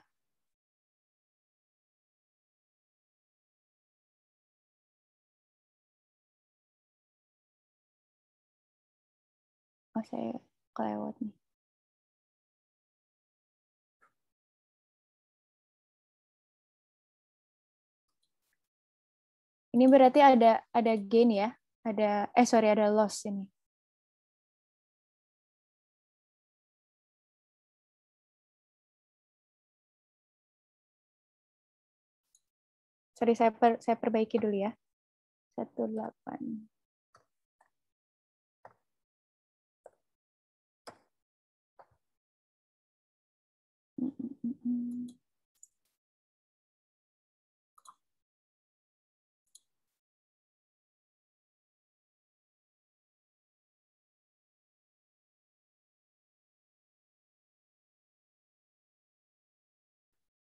Oh, saya kelewat nih. Ini berarti ada gain ya. Ada loss ini. Sorry, saya perbaiki dulu ya. 18.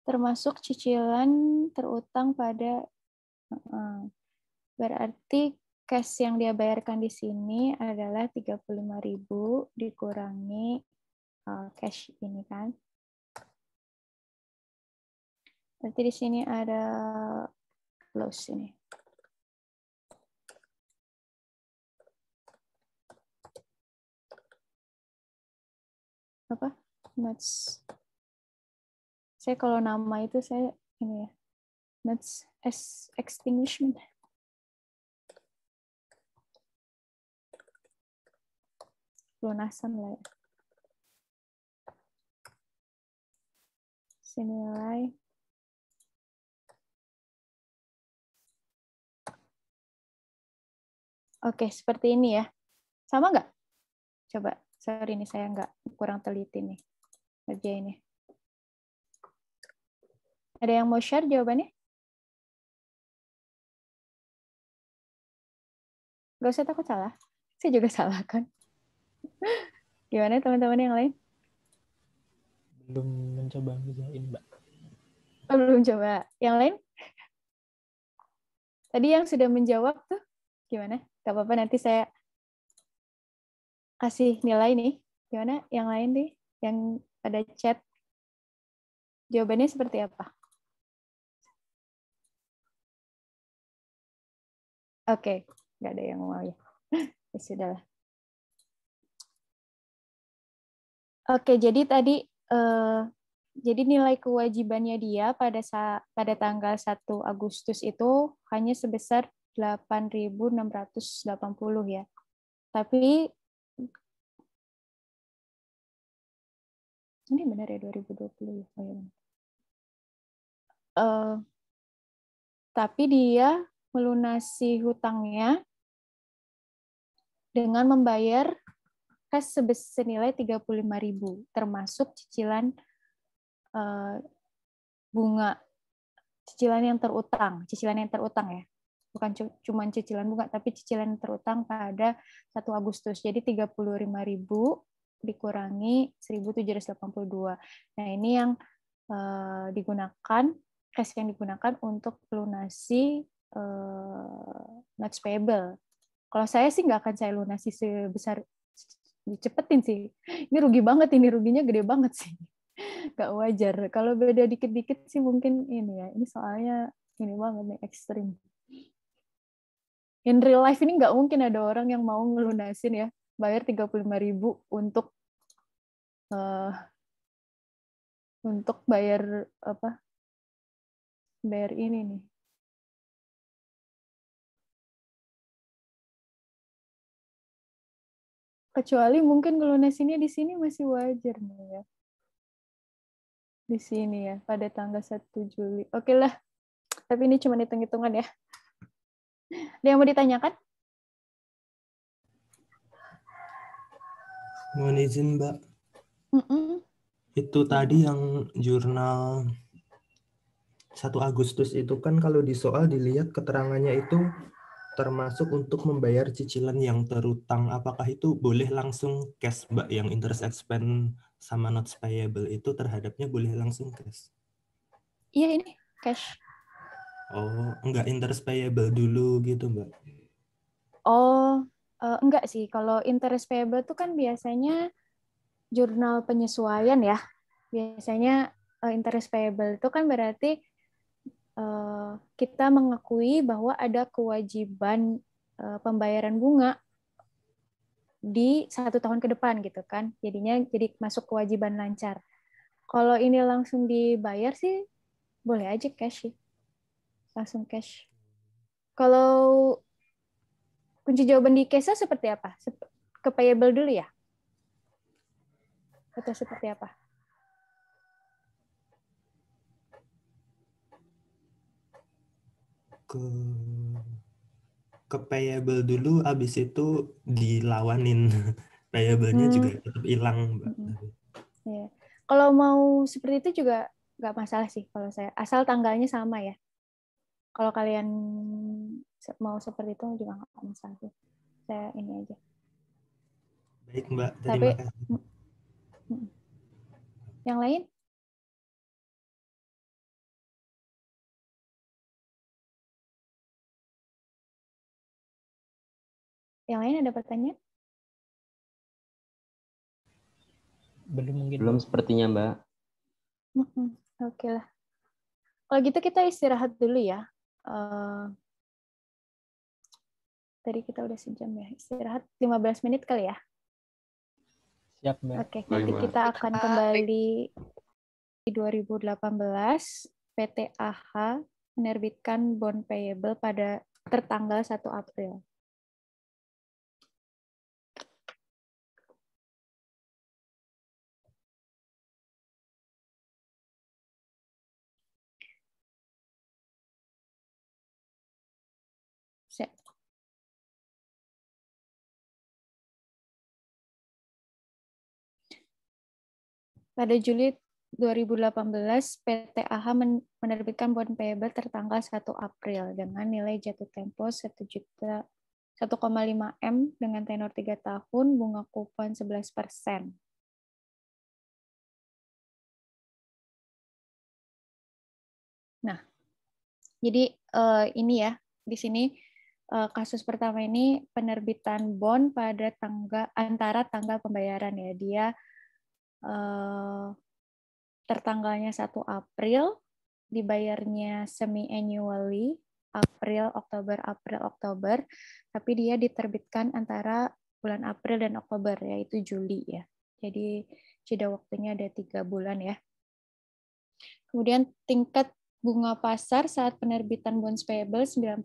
Termasuk cicilan terutang pada berarti cash yang dia bayarkan di sini adalah 35.000 dikurangi cash ini kan. Berarti di sini ada loss ini. Apa? Notes. Saya kalau nama itu saya ini ya. Notes extinguishment. Lunasan lah ya. Senilai Oke, seperti ini ya. Sama nggak? Coba, sorry ini saya kurang teliti nih ngerjainnya. Ada yang mau share jawabannya? Nggak usah takut salah. Saya juga salah kan. Gimana teman-teman yang lain? Belum mencoba ngerjain, Mbak. Oh, belum coba. Yang lain? Tadi yang sudah menjawab tuh gimana? Gak apa-apa, nanti saya kasih nilai nih. Gimana yang lain nih? Yang pada chat. Jawabannya seperti apa? Oke, nggak ada yang mau ya. Ya sudahlah. Oke, jadi tadi jadi nilai kewajibannya dia pada tanggal 1 Agustus itu hanya sebesar 8.680 ya. Tapi ini benar ya 2020 ya. Oh, ya. Tapi dia melunasi hutangnya dengan membayar cash senilai 35.000 termasuk cicilan bunga, cicilan yang terutang ya. Bukan cuma cicilan bunga, tapi cicilan terutang pada 1 Agustus. Jadi 35.000 dikurangi 1.782. Nah, ini yang digunakan, cash yang digunakan untuk melunasi notes payable. Kalau saya sih nggak akan saya lunasi sebesar, dicepetin sih. Ini rugi banget, ini ruginya gede banget sih. Nggak wajar. Kalau beda dikit-dikit sih mungkin ini ya. Ini soalnya ini banget nih, ekstrim. In real life ini nggak mungkin ada orang yang mau ngelunasin ya, bayar 35.000 untuk bayar apa? Bayar ini nih. Kecuali mungkin ngelunasinnya di sini masih wajar nih ya. Di sini ya, pada tanggal 1 Juli. Oke lah. Tapi ini cuma hitung-hitungan ya. Ada yang mau ditanyakan? Mohon izin, Mbak. Itu tadi yang jurnal 1 Agustus itu kan kalau di soal dilihat keterangannya itu termasuk untuk membayar cicilan yang terutang. Apakah itu boleh langsung cash, Mbak? Yang interest expense sama notes payable itu terhadapnya boleh langsung cash? Iya, ini cash. Oh, enggak interest payable dulu gitu, Mbak? Oh, enggak sih. Kalau interest payable itu kan biasanya jurnal penyesuaian ya. Biasanya interest payable itu kan berarti kita mengakui bahwa ada kewajiban pembayaran bunga di 1 tahun ke depan gitu kan. Jadinya jadi masuk kewajiban lancar. Kalau ini langsung dibayar sih boleh aja cash sih. Langsung cash. Kalau kunci jawaban di case seperti apa? Ke payable dulu ya? Atau seperti apa? Ke payable dulu, abis itu dilawanin. Payable-nya juga tetap hilang, Mbak. Ya. Kalau mau seperti itu juga nggak masalah sih kalau saya. Asal tanggalnya sama ya. Kalau kalian mau seperti itu juga nggak masalah sih. Saya ini aja. Baik, Mbak. Tapi Terima kasih. yang lain? Yang lain ada pertanyaan? Belum mungkin. Belum sepertinya, Mbak. Oke lah. Kalau gitu kita istirahat dulu ya. Tadi kita udah sejam ya. Istirahat 15 menit kali ya. Siap, Mbak. Oke, nanti kita akan kembali di 2018. PT AH menerbitkan bond payable pada tertanggal 1 April. Pada Juli 2018, PT AH menerbitkan bond payable tertanggal 1 April dengan nilai jatuh tempo 1,5 M dengan tenor 3 tahun, bunga kupon 11%. Nah, jadi ini ya, di sini kasus pertama ini penerbitan bond pada antara tanggal pembayaran ya. Dia tertanggalnya 1 April, dibayarnya semi-annually, April, Oktober, tapi dia diterbitkan antara bulan April dan Oktober, yaitu Juli ya. Jadi jeda waktunya ada 3 bulan ya. Kemudian tingkat bunga pasar saat penerbitan bonds payable 9%,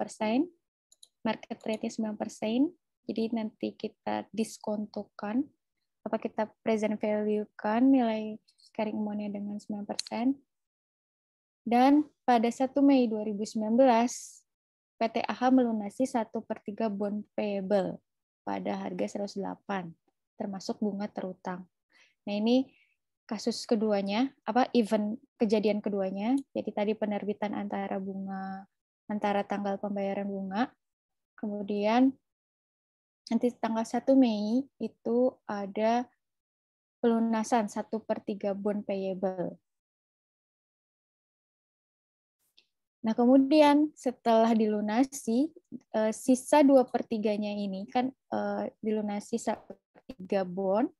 market rate-nya 9%, jadi nanti kita diskontokan, apa kita present value-kan nilai carrying amount-nya dengan 9%. Dan pada 1 Mei 2019, PT AH melunasi 1/3 bond payable pada harga 108, termasuk bunga terutang. Nah, ini kasus keduanya, event kejadian keduanya. Jadi tadi penerbitan antara tanggal pembayaran bunga, kemudian nanti tanggal 1 Mei itu ada pelunasan 1/3 bond payable. Nah, kemudian setelah dilunasi, sisa 2/3-nya ini kan dilunasi 1/3 bond,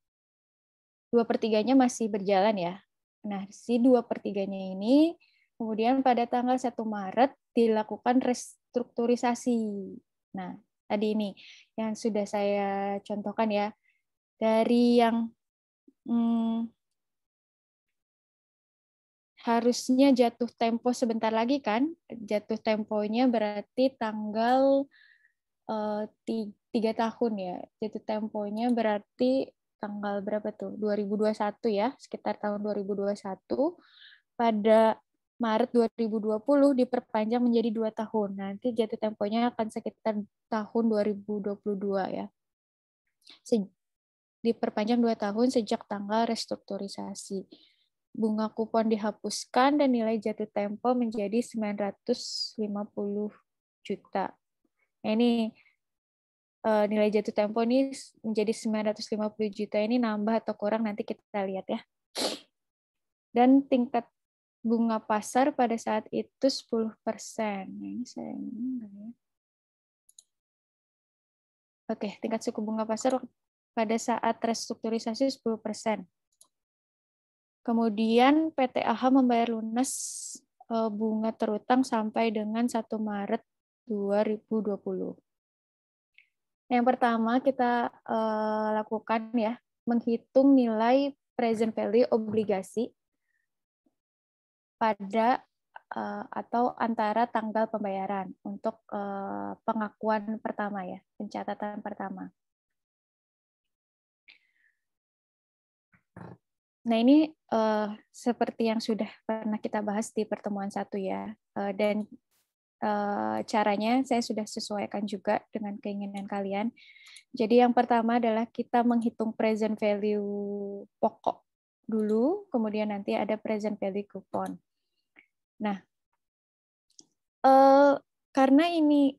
2/3-nya masih berjalan ya. Nah, si 2/3-nya ini kemudian pada tanggal 1 Maret dilakukan restrukturisasi. Nah, tadi ini yang sudah saya contohkan ya. Dari yang harusnya jatuh tempo sebentar lagi kan, jatuh temponya berarti tanggal 3 tahun ya, jatuh temponya berarti tanggal berapa tuh, 2021 ya, sekitar tahun 2021, pada Maret 2020 diperpanjang menjadi 2 tahun, nanti jatuh temponya akan sekitar tahun 2022 ya, diperpanjang 2 tahun sejak tanggal restrukturisasi. Bunga kupon dihapuskan dan nilai jatuh tempo menjadi 950 juta. Nah, ini nilai jatuh tempo ini menjadi 950 juta ini nambah atau kurang nanti kita lihat ya. Dan tingkat bunga pasar pada saat itu 10%. Nah, ini saya ya. Oke, tingkat suku bunga pasar pada saat restrukturisasi 10%. Kemudian PT AH membayar lunas bunga terutang sampai dengan 1 Maret 2020. Yang pertama kita lakukan ya, menghitung nilai present value obligasi pada atau antara tanggal pembayaran untuk pengakuan pertama ya, pencatatan pertama. Nah, ini seperti yang sudah pernah kita bahas di pertemuan 1 ya, dan caranya saya sudah sesuaikan juga dengan keinginan kalian. Jadi yang pertama adalah kita menghitung present value pokok dulu, kemudian nanti ada present value kupon. Nah, karena ini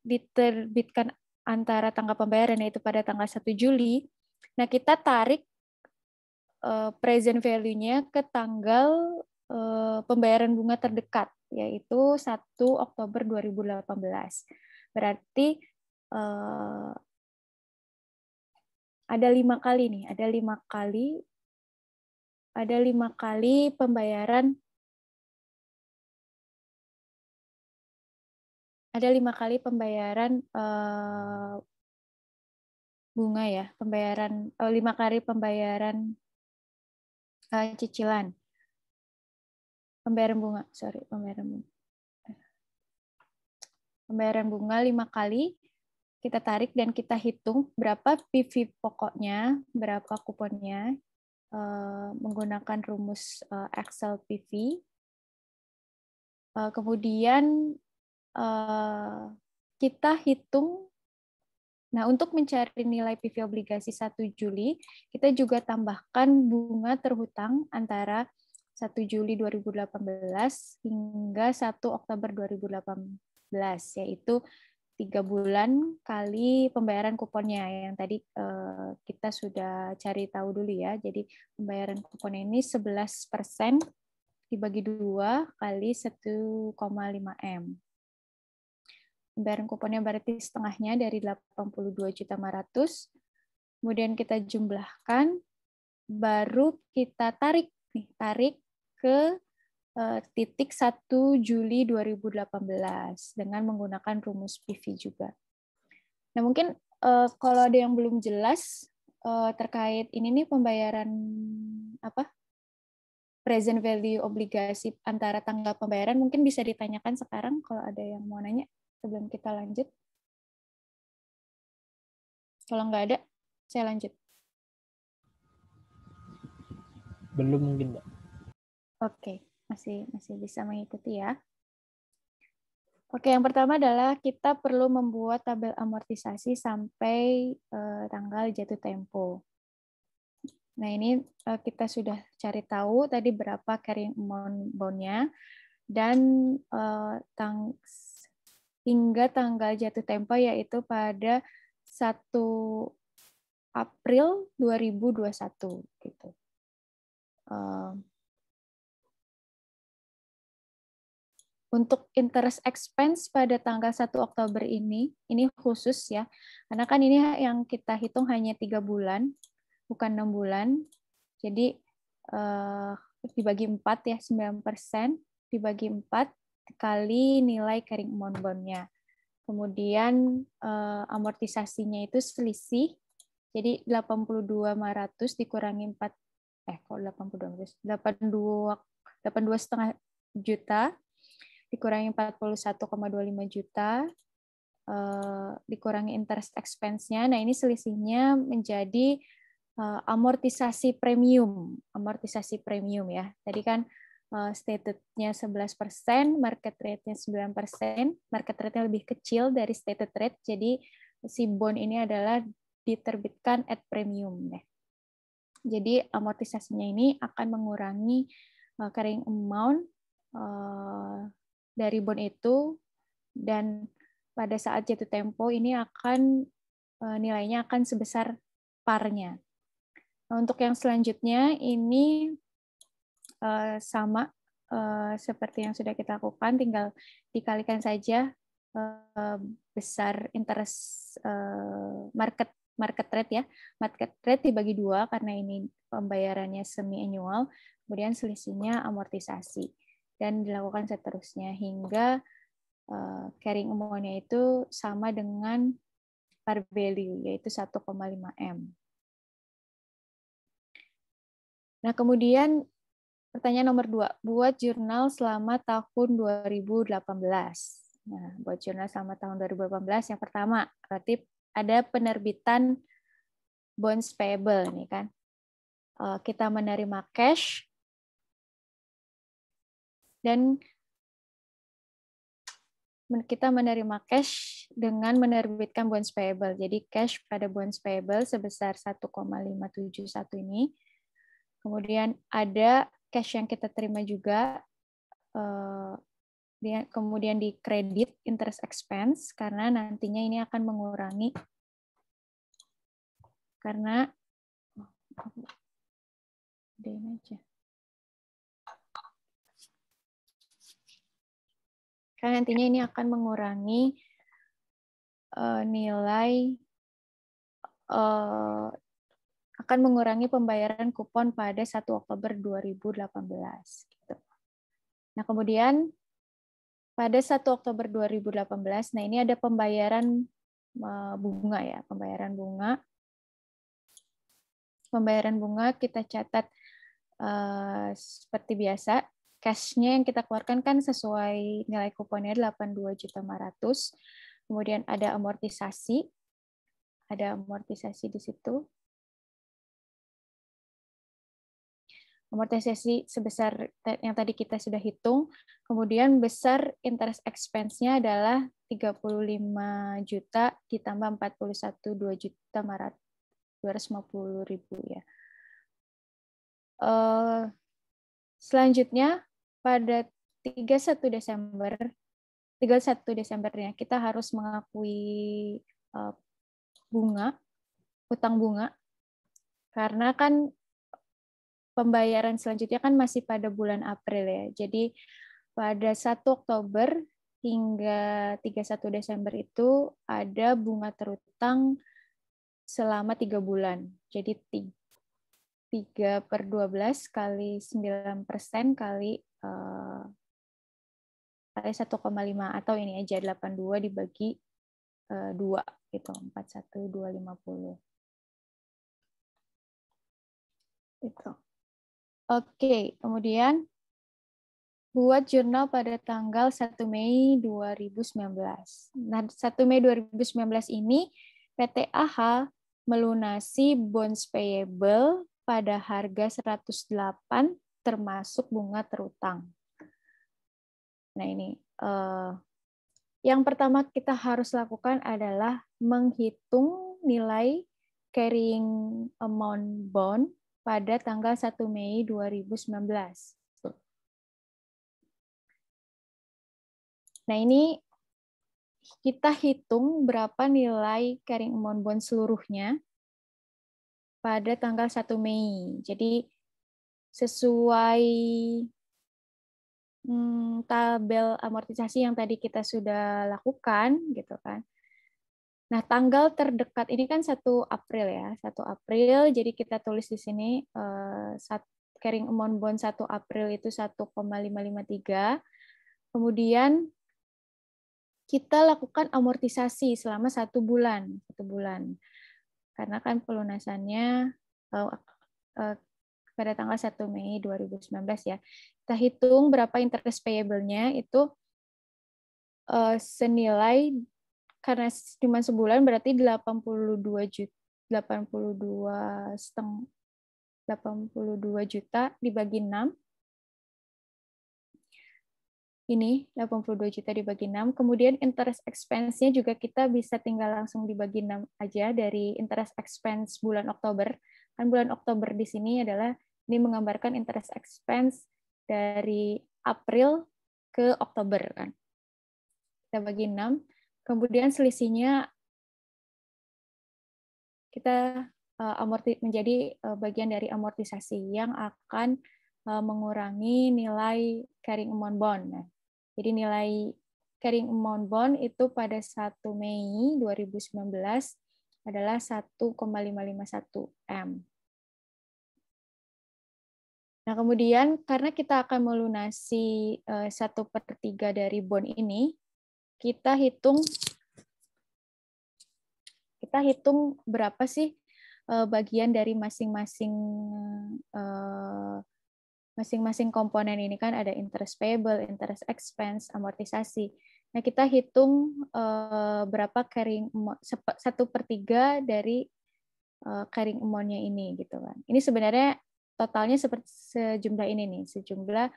diterbitkan antara tanggal pembayaran yaitu pada tanggal 1 Juli, nah kita tarik present value-nya ke tanggal pembayaran bunga terdekat, yaitu 1 Oktober 2018. Berarti ada 5 kali nih, ada 5 kali pembayaran, ada 5 kali pembayaran bunga ya, pembayaran 5 kali pembayaran cicilan. Pembayaran bunga, pembayaran bunga 5 kali kita tarik dan kita hitung berapa PV pokoknya, berapa kuponnya, menggunakan rumus Excel PV. Kemudian kita hitung, nah untuk mencari nilai PV obligasi 1 Juli, kita juga tambahkan bunga terhutang antara 1 Juli 2018 hingga 1 Oktober 2018, yaitu 3 bulan kali pembayaran kuponnya yang tadi kita sudah cari tahu dulu ya. Jadi pembayaran kupon ini 11% dibagi 2 kali 1,5 M. Pembayaran kuponnya berarti setengahnya dari 82.500.000. Kemudian kita jumlahkan, baru kita tarik ke titik 1 Juli 2018 dengan menggunakan rumus PV juga. Nah, mungkin kalau ada yang belum jelas terkait ini nih pembayaran present value obligasi antara tanggal pembayaran, mungkin bisa ditanyakan sekarang kalau ada yang mau nanya sebelum kita lanjut. Kalau nggak ada, saya lanjut. Belum mungkin, Mbak. Oke, masih bisa mengikuti ya. Oke, yang pertama adalah kita perlu membuat tabel amortisasi sampai tanggal jatuh tempo. Nah, ini kita sudah cari tahu tadi berapa carrying amount bond-nya, dan hingga tanggal jatuh tempo yaitu pada 1 April 2021 gitu. Untuk interest expense pada tanggal 1 Oktober ini khusus ya, karena kan ini yang kita hitung hanya 3 bulan, bukan 6 bulan. Jadi dibagi 4 ya, 9% dibagi 4 kali nilai carrying amount bond-nya. Kemudian amortisasinya itu selisih, jadi 82.500 dikurangi 82,5 juta dikurangi 41,25 juta, dikurangi interest expense-nya. Nah, ini selisihnya menjadi amortisasi premium ya. Tadi kan stated-nya 11%, market rate-nya 9%, market rate-nya lebih kecil dari stated rate, jadi si bond ini adalah diterbitkan at premium ya. Jadi amortisasinya ini akan mengurangi carrying amount dari bond itu, dan pada saat jatuh tempo ini akan nilainya akan sebesar parnya. Nah, untuk yang selanjutnya ini sama seperti yang sudah kita lakukan, tinggal dikalikan saja besar interest market market rate ya. Market rate dibagi 2 karena ini pembayarannya semi annual, kemudian selisihnya amortisasi. Dan dilakukan seterusnya hingga carrying amount-nya itu sama dengan par value, yaitu 1,5 M. Nah, kemudian pertanyaan nomor 2, buat jurnal selama tahun 2018. Nah, buat jurnal selama tahun 2018 yang pertama, berarti ada penerbitan bonds payable nih kan. Kita menerima cash dan kita menerima cash dengan menerbitkan bonds payable. Jadi cash pada bonds payable sebesar 1,571 ini. Kemudian ada cash yang kita terima juga, kemudian di kredit interest expense karena nantinya ini akan mengurangi karena nantinya ini akan mengurangi akan mengurangi pembayaran kupon pada 1 Oktober 2018. Gitu. Nah, kemudian pada 1 Oktober 2018, nah ini ada pembayaran bunga ya, pembayaran bunga. Pembayaran bunga kita catat seperti biasa, cash-nya yang kita keluarkan kan sesuai nilai kuponnya 82.500.000. Kemudian ada amortisasi di situ. Amortisasi sebesar yang tadi kita sudah hitung. Kemudian besar interest expense-nya adalah 35 juta ditambah 41.250.000 ya. Selanjutnya pada 31 Desembernya kita harus mengakui utang bunga karena kan pembayaran selanjutnya kan masih pada bulan April ya. Jadi pada 1 Oktober hingga 31 Desember itu ada bunga terutang selama 3 bulan. Jadi 3/12 kali 9% kali 1,5 atau ini aja 82 dibagi 2 gitu, 41.250. Itu. Oke, kemudian buat jurnal pada tanggal 1 Mei 2019. Nah, 1 Mei 2019 ini PT AH melunasi bonds payable pada harga 108 termasuk bunga terutang. Nah, ini yang pertama kita harus lakukan adalah menghitung nilai carrying amount bond pada tanggal 1 Mei 2019. Nah, ini kita hitung berapa nilai carrying amount bond seluruhnya pada tanggal 1 Mei. Jadi sesuai tabel amortisasi yang tadi kita sudah lakukan gitu kan. Nah, tanggal terdekat ini kan 1 April ya, 1 April. Jadi kita tulis di sini carrying amount bond 1 April itu 1,553. Kemudian kita lakukan amortisasi selama 1 bulan. Karena kan pelunasannya pada tanggal 1 Mei 2019 ya. Kita hitung berapa interest payable-nya itu senilai karena cuma sebulan berarti 82 juta dibagi 6. Ini 82 juta dibagi 6. Kemudian interest expense-nya juga kita bisa tinggal langsung dibagi 6 aja dari interest expense bulan Oktober. Kan bulan Oktober di sini adalah ini menggambarkan interest expense dari April ke Oktober kan. Kita bagi 6. Kemudian selisihnya kita menjadi bagian dari amortisasi yang akan mengurangi nilai carrying amount bond. Nah, jadi nilai carrying amount bond itu pada 1 Mei 2019 adalah 1,551 M. Nah, kemudian karena kita akan melunasi 1/3 dari bond ini, kita hitung berapa sih bagian dari masing-masing komponen ini, kan ada interest payable, interest expense, amortisasi. Nah, kita hitung berapa carrying 1/3 dari carrying amount-nya ini gitu kan. Ini sebenarnya totalnya seperti sejumlah ini nih, sejumlah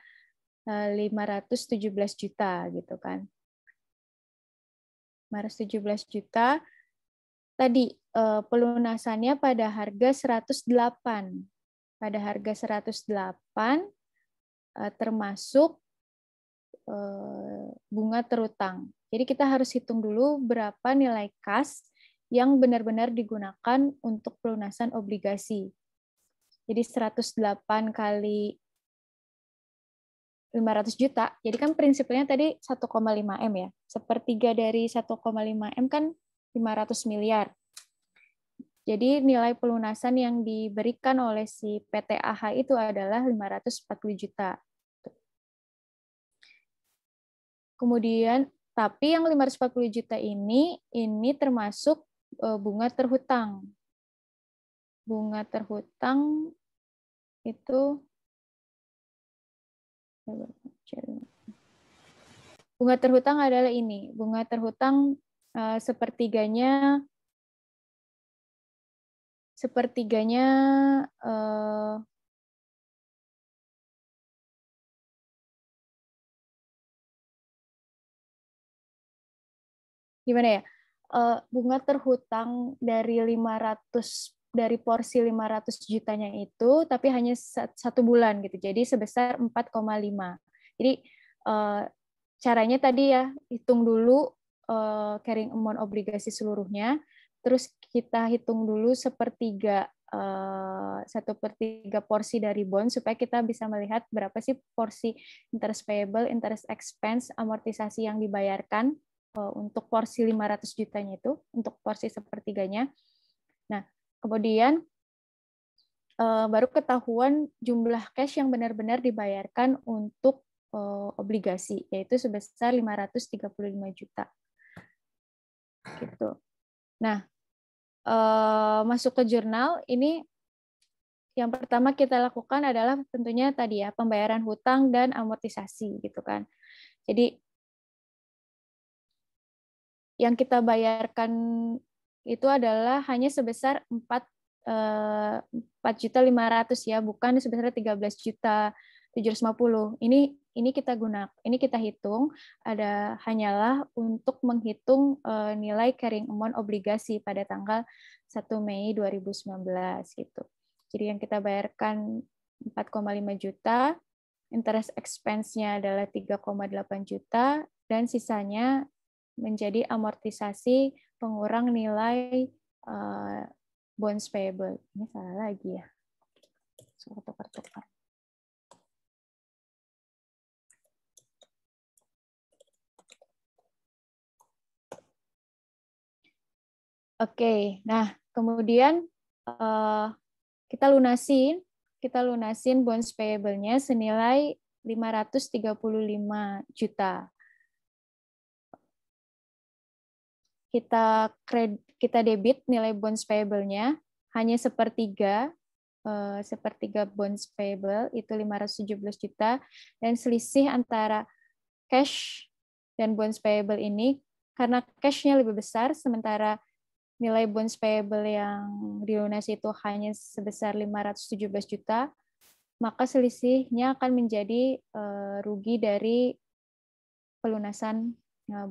517 juta gitu kan. 517 juta. Tadi pelunasannya pada harga 108. Pada harga 108 termasuk bunga terutang. Jadi kita harus hitung dulu berapa nilai kas yang benar-benar digunakan untuk pelunasan obligasi. Jadi 108 kali 500 juta. Jadi kan prinsipnya tadi 1,5 M ya. 1/3 dari 1,5 M kan 500 miliar. Jadi nilai pelunasan yang diberikan oleh si PTAH itu adalah 540 juta. Kemudian, tapi yang 540 juta ini termasuk bunga terhutang. Bunga terhutang itu bunga terhutang adalah ini. Bunga terhutang sepertiganya gimana ya? Bunga terhutang dari porsi 500 jutanya itu, tapi hanya 1 bulan gitu. Jadi sebesar 4,5. Jadi caranya tadi ya, hitung dulu carrying amount obligasi seluruhnya, terus kita hitung dulu 1/3 porsi dari bond supaya kita bisa melihat berapa sih porsi interest payable, interest expense, amortisasi yang dibayarkan untuk porsi 500 jutanya itu, untuk porsi 1/3-nya. Nah, kemudian baru ketahuan jumlah cash yang benar-benar dibayarkan untuk obligasi, yaitu sebesar 535 juta. Gitu. Nah, masuk ke jurnal, ini yang pertama kita lakukan adalah tentunya tadi ya, pembayaran hutang dan amortisasi gitu kan. Jadi yang kita bayarkan itu adalah hanya sebesar 4.500.000 ya, bukan sebesar 13.750. Ini kita hitung hanyalah untuk menghitung nilai carrying amount obligasi pada tanggal 1 Mei 2019 gitu. Jadi yang kita bayarkan 4,5 juta, interest expense-nya adalah 3,8 juta, dan sisanya menjadi amortisasi pengurang nilai bonds payable. Ini salah lagi ya. Tukar-tukar. Oke, nah kemudian kita lunasin bonds payable-nya senilai 535 juta. Kita debit nilai bonds payable-nya hanya 1/3 bonds payable itu 517 juta, dan selisih antara cash dan bonds payable ini karena cash-nya lebih besar sementara nilai bonds payable yang dilunasi itu hanya sebesar 517 juta, maka selisihnya akan menjadi rugi dari pelunasan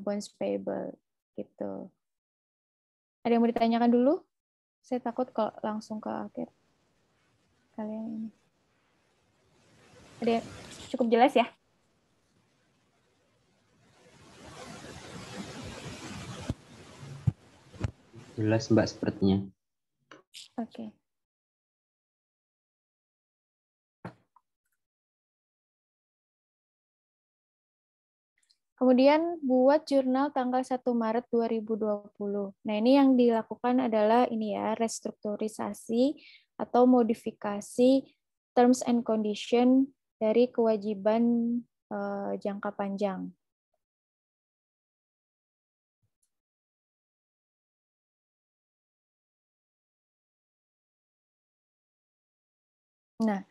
bonds payable gitu. Ada yang mau ditanyakan dulu? Saya takut kalau langsung ke akhir. Kalian ini. Ada yang cukup jelas ya? Jelas Mbak sepertinya. Oke. Kemudian buat jurnal tanggal 1 Maret 2020. Nah, ini yang dilakukan adalah ini ya, restrukturisasi atau modifikasi terms and condition dari kewajiban jangka panjang. Nah,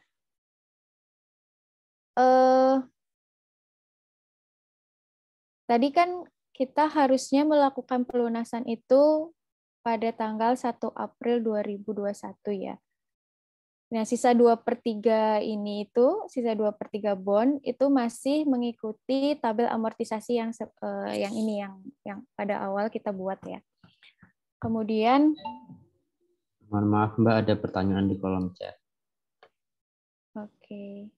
tadi kan kita harusnya melakukan pelunasan itu pada tanggal 1 April 2021 ya. Nah, sisa 2/3 ini itu, sisa 2/3 bond itu masih mengikuti tabel amortisasi yang ini yang pada awal kita buat ya. Kemudian Mohon maaf Mbak, ada pertanyaan di kolom chat. oke.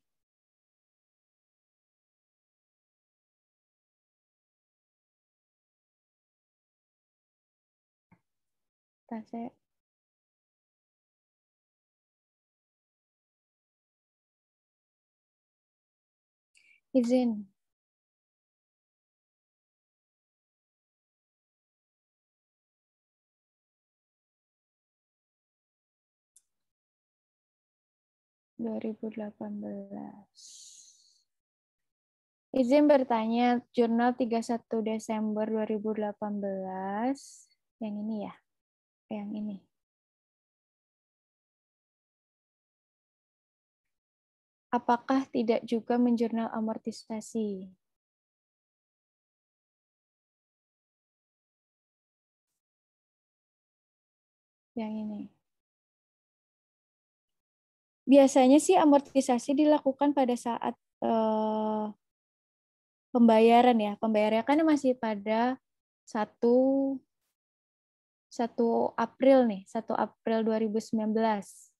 Saya izin. Izin bertanya, jurnal 31 Desember 2018, yang ini ya? Yang ini. Apakah tidak juga menjurnal amortisasi? Yang ini. Biasanya sih amortisasi dilakukan pada saat pembayaran ya. Pembayarannya kan masih pada 1 April nih, 1 April 2019.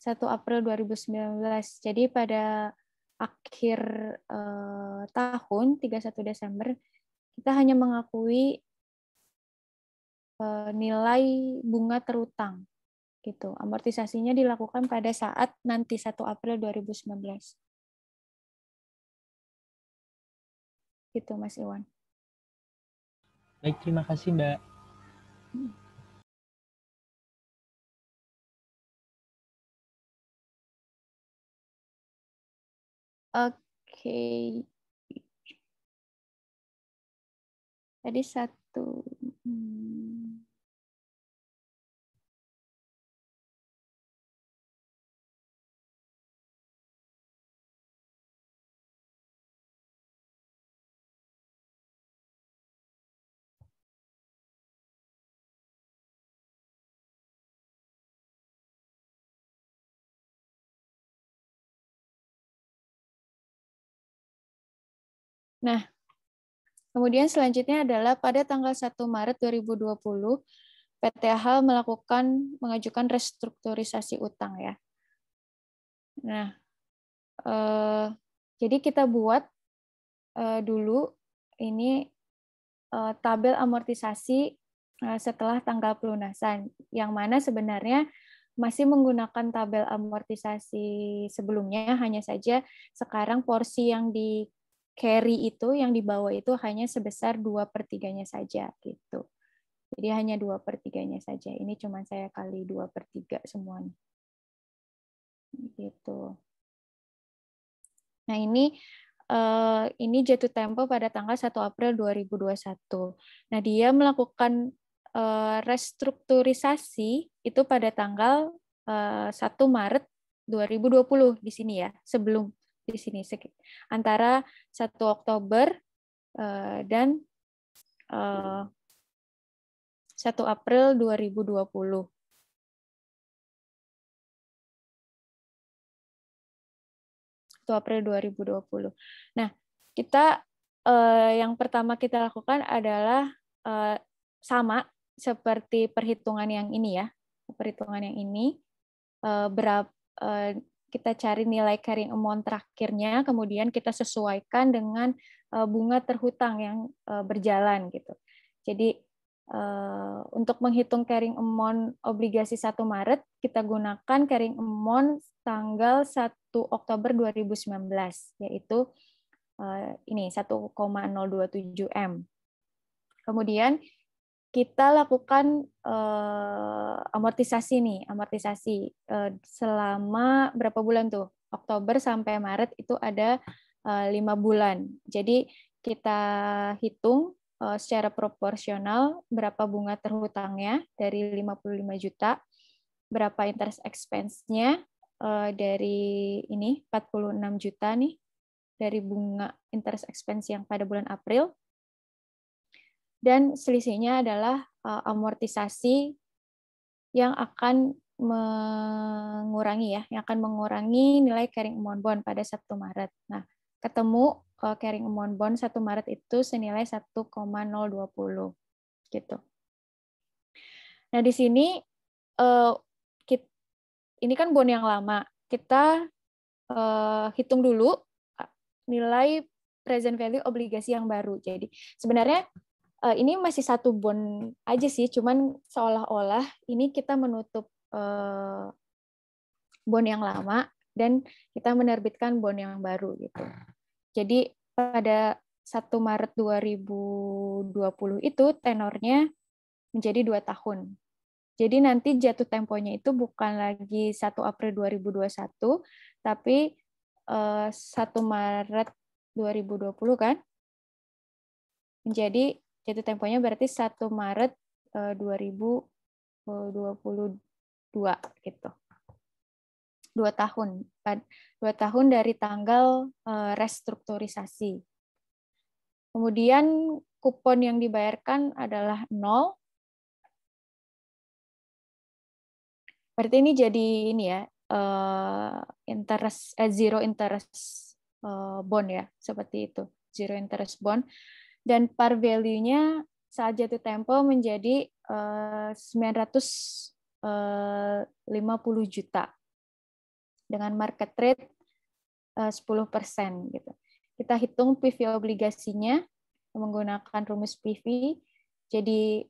1 April 2019. Jadi pada akhir tahun 31 Desember kita hanya mengakui nilai bunga terutang gitu. Amortisasinya dilakukan pada saat nanti 1 April 2019. Gitu Mas Iwan. Baik, terima kasih Mbak. Oke. Tadi satu. Nah, kemudian selanjutnya adalah pada tanggal 1 Maret 2020, PTH mengajukan restrukturisasi utang ya. Nah, jadi kita buat dulu ini tabel amortisasi setelah tanggal pelunasan, yang mana sebenarnya masih menggunakan tabel amortisasi sebelumnya, hanya saja sekarang porsi yang di carry itu, yang dibawa itu hanya sebesar 2/3-nya saja gitu. Jadi hanya 2/3-nya saja. Ini cuma saya kali 2/3 semuanya. Gitu. Nah, ini jatuh tempo pada tanggal 1 April 2021. Nah, dia melakukan restrukturisasi itu pada tanggal 1 Maret 2020 di sini ya, sebelum di sini antara 1 Oktober dan 1 April 2020. April 2020. Nah, kita yang pertama kita lakukan adalah sama seperti perhitungan yang ini ya, perhitungan yang ini kita cari nilai carrying amount terakhirnya, kemudian kita sesuaikan dengan bunga terhutang yang berjalan gitu. Jadi untuk menghitung carrying amount obligasi 1 Maret, kita gunakan carrying amount tanggal 1 Oktober 2019, yaitu ini 1,027 M. Kemudian kita lakukan amortisasi nih, selama berapa bulan tuh? Oktober sampai Maret itu ada 5 bulan. Jadi kita hitung secara proporsional berapa bunga terhutangnya dari 55 juta, berapa interest expense-nya dari ini 46 juta nih dari bunga interest expense yang pada bulan April, dan selisihnya adalah amortisasi yang akan mengurangi nilai carrying amount bond pada 1 Maret. Nah, ketemu carrying amount bond 1 Maret itu senilai 1,020 gitu. Nah, di sini ini kan bond yang lama. Kita hitung dulu nilai present value obligasi yang baru. Jadi sebenarnya ini masih satu bond aja sih, cuman seolah-olah ini kita menutup bond yang lama dan kita menerbitkan bond yang baru gitu. Jadi pada 1 Maret 2020 itu tenornya menjadi 2 tahun. Jadi nanti jatuh temponya itu bukan lagi 1 April 2021, tapi 1 Maret 2020 kan? Menjadi jatuh temponya berarti 1 Maret 2022 gitu. 2 tahun. 2 tahun dari tanggal restrukturisasi. Kemudian kupon yang dibayarkan adalah 0. Berarti ini jadi ini ya, zero interest bond ya, seperti itu. Zero interest bond. Dan par value-nya saat jatuh tempo menjadi 950 juta dengan market rate 10% gitu. Kita hitung PV obligasinya menggunakan rumus PV. Jadi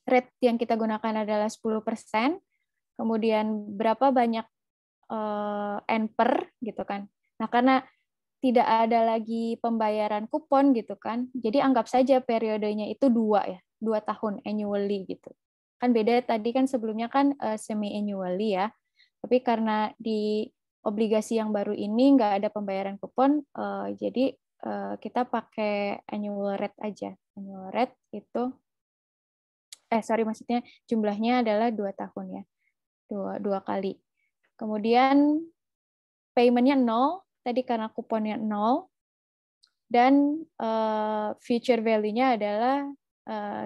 rate yang kita gunakan adalah 10%. Kemudian berapa banyak N per gitu kan. Nah, karena tidak ada lagi pembayaran kupon gitu kan. Jadi anggap saja periodenya itu 2 ya, 2 tahun annually gitu. Kan beda tadi kan sebelumnya kan semi annually ya. Tapi karena di obligasi yang baru ini nggak ada pembayaran kupon, jadi kita pakai annual rate aja. Annual rate itu maksudnya jumlahnya adalah 2 tahun ya. 2 kali. Kemudian payment-nya 0, tadi karena kuponnya 0, dan future value-nya adalah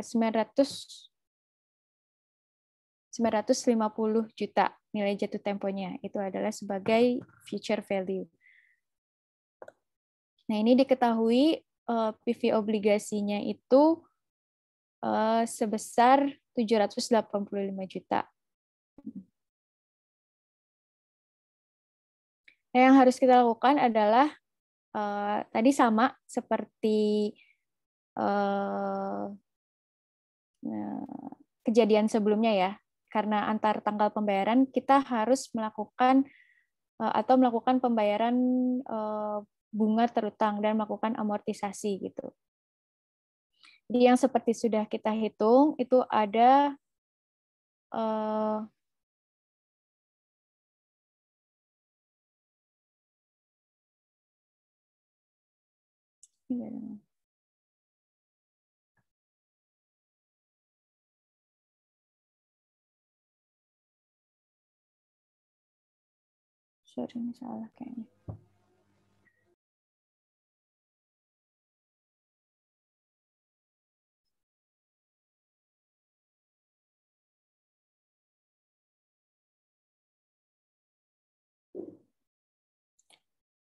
950 juta nilai jatuh temponya. Itu adalah sebagai future value. Nah, ini diketahui PV obligasinya itu sebesar 785 juta. Nah, yang harus kita lakukan adalah tadi sama seperti kejadian sebelumnya ya, karena antar tanggal pembayaran kita harus melakukan pembayaran bunga terutang dan melakukan amortisasi gitu. Jadi yang seperti sudah kita hitung itu ada sorry, ini salah kayaknya.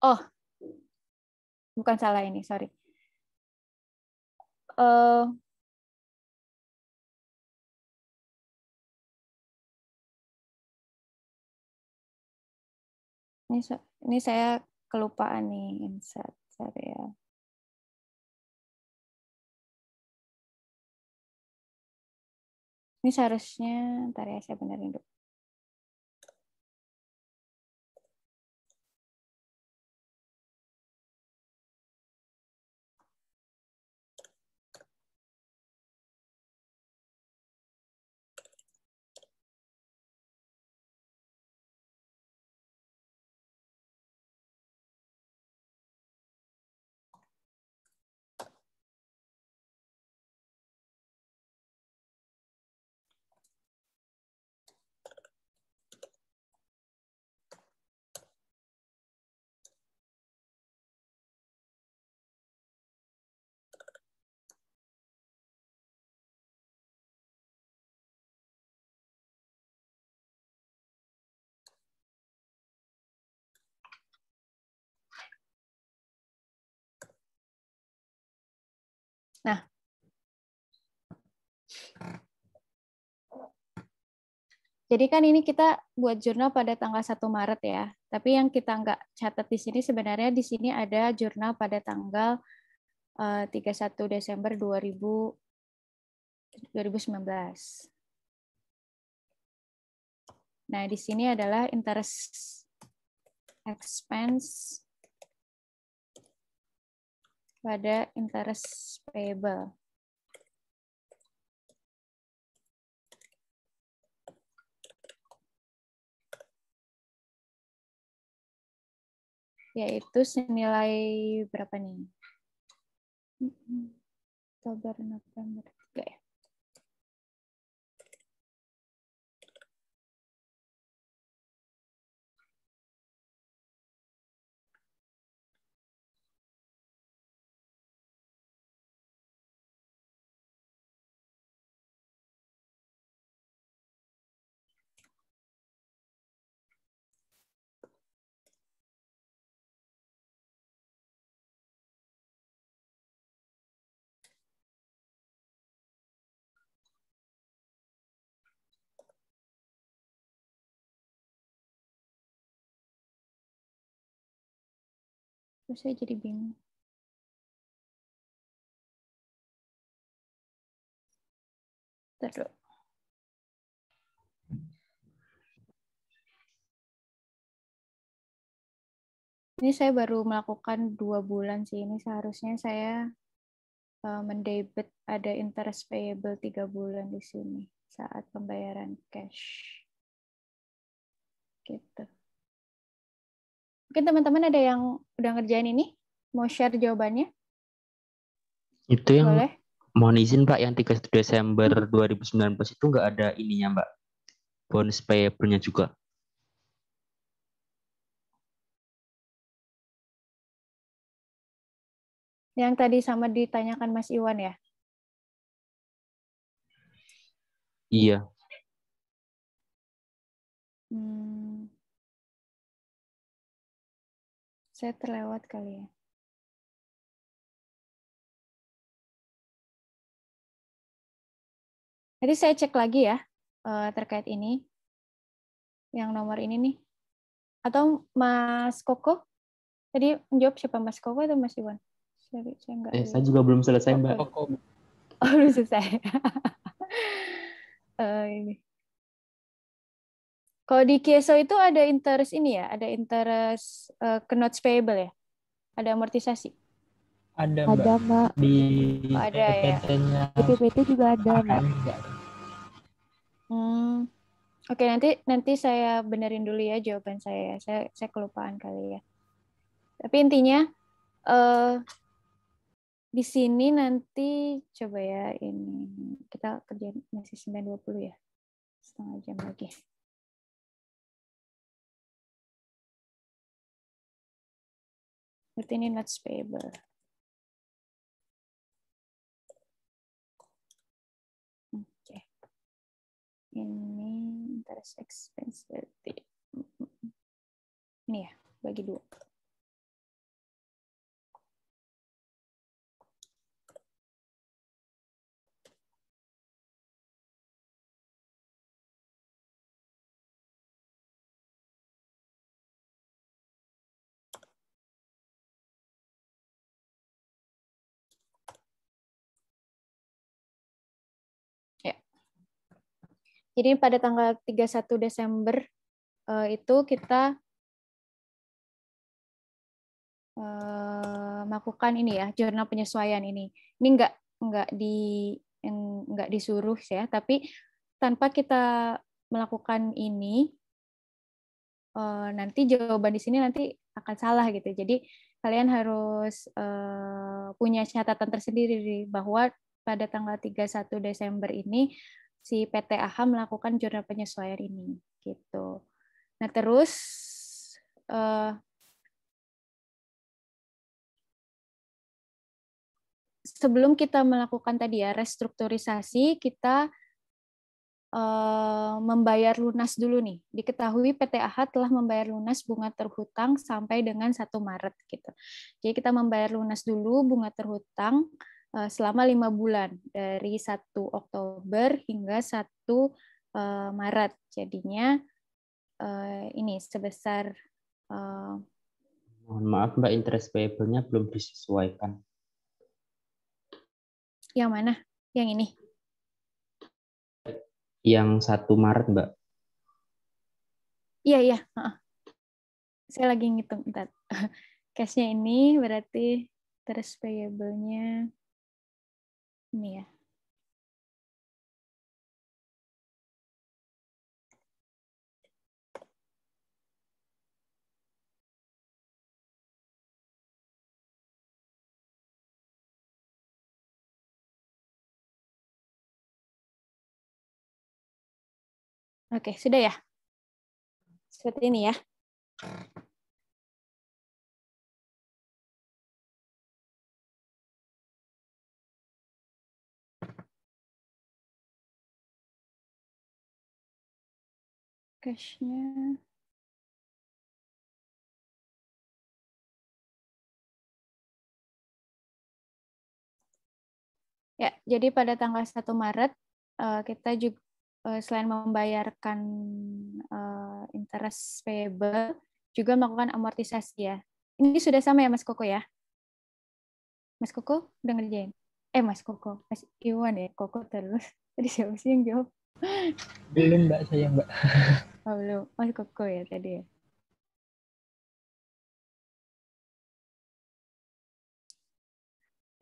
Oh, bukan salah ini, sorry. Ini saya kelupaan nih insert, sorry ya. Ini seharusnya, ntar ya saya benerin dulu. Nah, jadi kan ini kita buat jurnal pada tanggal 1 Maret ya. Tapi yang kita nggak catat di sini sebenarnya di sini ada jurnal pada tanggal 31 Desember 2019. Nah, di sini adalah interest expense pada interest payable. Yaitu senilai berapa nih? Oktober, November, 3 ya. Terus saya jadi bingung. Terus. Ini saya baru melakukan 2 bulan sih. Ini seharusnya saya mendebit ada interest payable 3 bulan di sini saat pembayaran cash. Gitu. Mungkin teman-teman ada yang udah ngerjain ini? Mau share jawabannya? Itu yang Boleh? mohon izin Pak, yang 31 Desember 2019 itu nggak ada ininya Mbak, bonus payable-nya juga. Yang tadi sama ditanyakan Mas Iwan ya? Iya. Saya terlewat kali ya. Jadi saya cek lagi ya terkait ini. Yang nomor ini nih. Atau Mas Koko? Tadi menjawab siapa, Mas Koko atau Mas Iwan? Sorry, saya nggak Saya juga belum selesai Mbak. Koko. Oh, belum selesai. Ini. Kalau di KSO itu ada interest ini ya, ada interest ke notes payable ya, ada amortisasi. Ada Mbak. Di Ada ya. PPT-nya. Di PPT juga ada, Mbak. Oke, nanti saya benerin dulu ya jawaban saya. Saya kelupaan kali ya. Tapi intinya di sini nanti coba ya ini kita kerjain masih 9.20 ya, setengah jam lagi. Berarti ini notes payable. Oke. Ini interest expense berarti. Ini ya, bagi 2. Ya. Jadi pada tanggal 31 Desember itu kita melakukan ini ya, jurnal penyesuaian ini. Ini nggak disuruh ya, tapi tanpa kita melakukan ini nanti jawaban di sini nanti akan salah gitu. Jadi kalian harus punya catatan tersendiri bahwa pada tanggal 31 Desember ini si PT AHA melakukan jurnal penyesuaian ini gitu. Nah, terus sebelum kita melakukan tadi ya restrukturisasi, kita membayar lunas dulu nih. Diketahui PT AHA telah membayar lunas bunga terhutang sampai dengan 1 Maret gitu. Jadi kita membayar lunas dulu bunga terhutang, selama 5 bulan dari 1 Oktober hingga 1 Maret. Jadinya ini sebesar Mohon maaf Mbak, interest payable-nya belum disesuaikan. yang mana? Yang ini? Yang 1 Maret Mbak. Iya, iya. Saya lagi ngitung. Bentar. Cash-nya ini berarti interest payable-nya ini ya. Oke, sudah ya? Seperti ini ya. Cash-nya. Ya, jadi pada tanggal 1 Maret kita juga selain membayarkan interest payable, juga melakukan amortisasi ya. Ini sudah sama ya Mas Koko ya? Mas Koko udah ngerjain? Mas Koko, Mas Iwan ya, Koko terus. Tadi siapa sih yang jawab? Belum Mbak, saya Mbak. Oh, belum. Mas Koko ya tadi ya.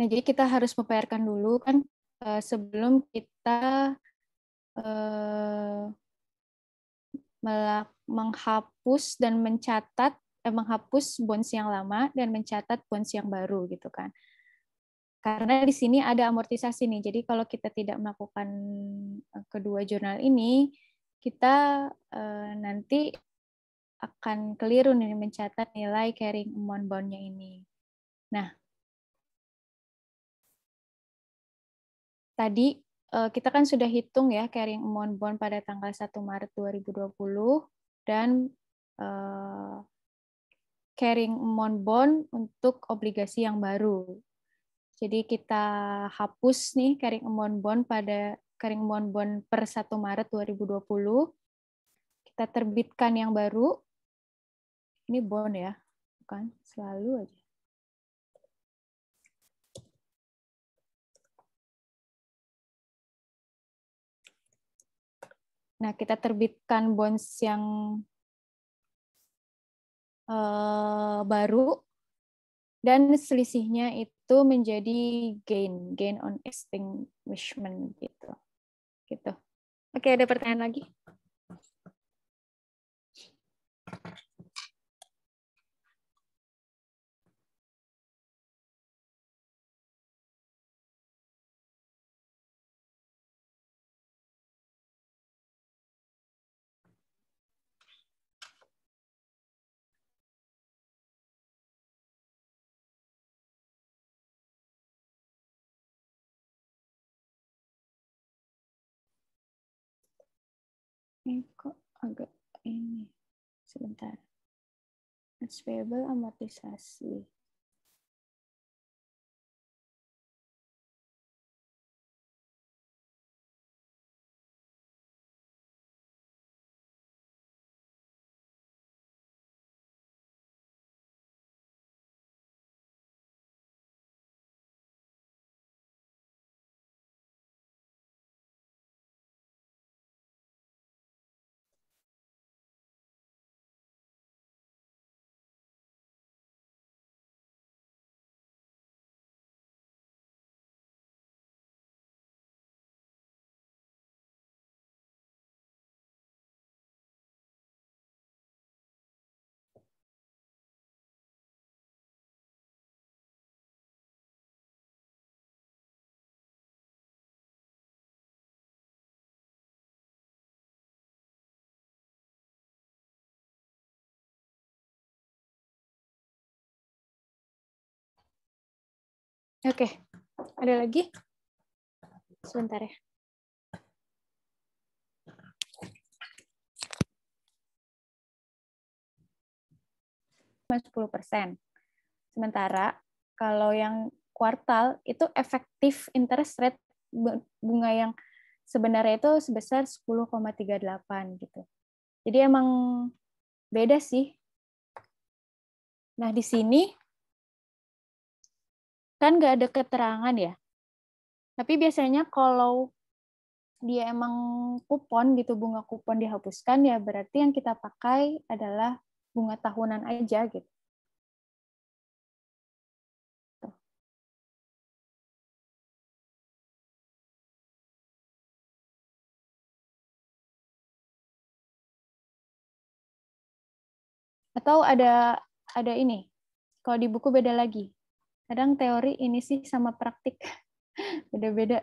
Nah, jadi kita harus membayarkan dulu kan sebelum kita menghapus dan mencatat, menghapus bonds yang lama dan mencatat bonds yang baru gitu kan. Karena di sini ada amortisasi nih. Jadi kalau kita tidak melakukan kedua jurnal ini, kita nanti akan keliru nih mencatat nilai carrying amount bond-nya ini. Nah, tadi kita kan sudah hitung ya carrying amount bond pada tanggal 1 Maret 2020 dan carrying amount bond untuk obligasi yang baru. Jadi kita hapus nih carrying amount bond pada carrying amount bond per 1 Maret 2020. Kita terbitkan yang baru. Ini bond ya, bukan selalu aja. Nah, kita terbitkan bonds yang baru dan selisihnya itu menjadi gain on extinguishment gitu. Oke, ada pertanyaan lagi? Ini kok agak ini. Sebentar. Accounts payable amortisasi. Oke, ada lagi? Sebentar ya. Cuma 10%. Sementara kalau yang kuartal itu efektif interest rate bunga yang sebenarnya itu sebesar 10,38 gitu. Jadi emang beda sih. Nah, di sini kan nggak ada keterangan ya. Tapi biasanya kalau dia emang kupon gitu, bunga kupon dihapuskan, ya berarti yang kita pakai adalah bunga tahunan aja gitu. Atau ada ini, kalau di buku beda lagi. Kadang teori ini sih sama praktik beda-beda.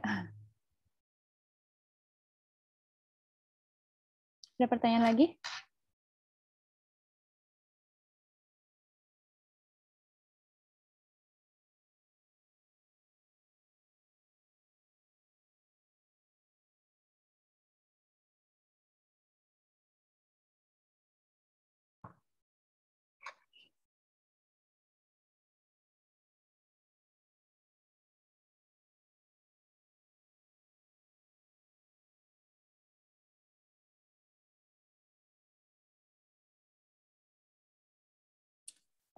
Ada pertanyaan lagi?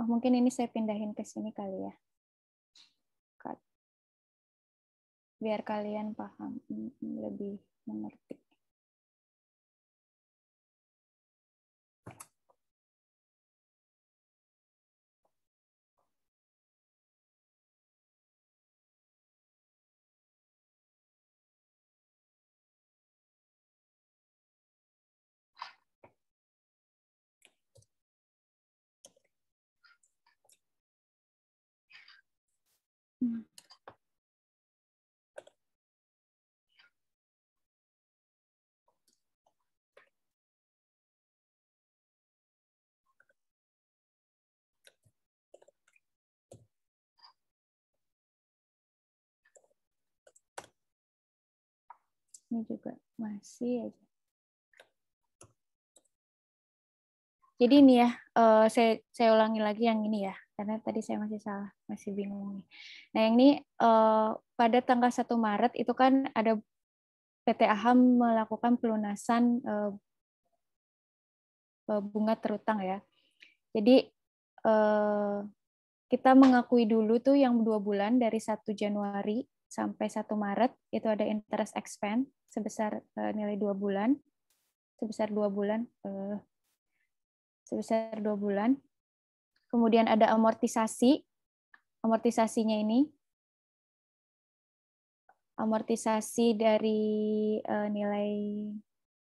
Oh, mungkin ini saya pindahin ke sini kali ya. Biar kalian paham, lebih mengerti. Ini juga masih aja. Jadi ini ya, saya ulangi lagi yang ini ya, karena tadi saya masih salah, masih bingung nih. Nah, yang ini pada tanggal 1 Maret itu kan ada PT AHAM melakukan pelunasan bunga terutang ya. Jadi kita mengakui dulu tuh yang 2 bulan dari 1 Januari sampai 1 Maret itu ada interest expense sebesar nilai 2 bulan, sebesar 2 bulan. Sebesar 2 bulan. Kemudian ada amortisasi. Amortisasinya ini amortisasi dari nilai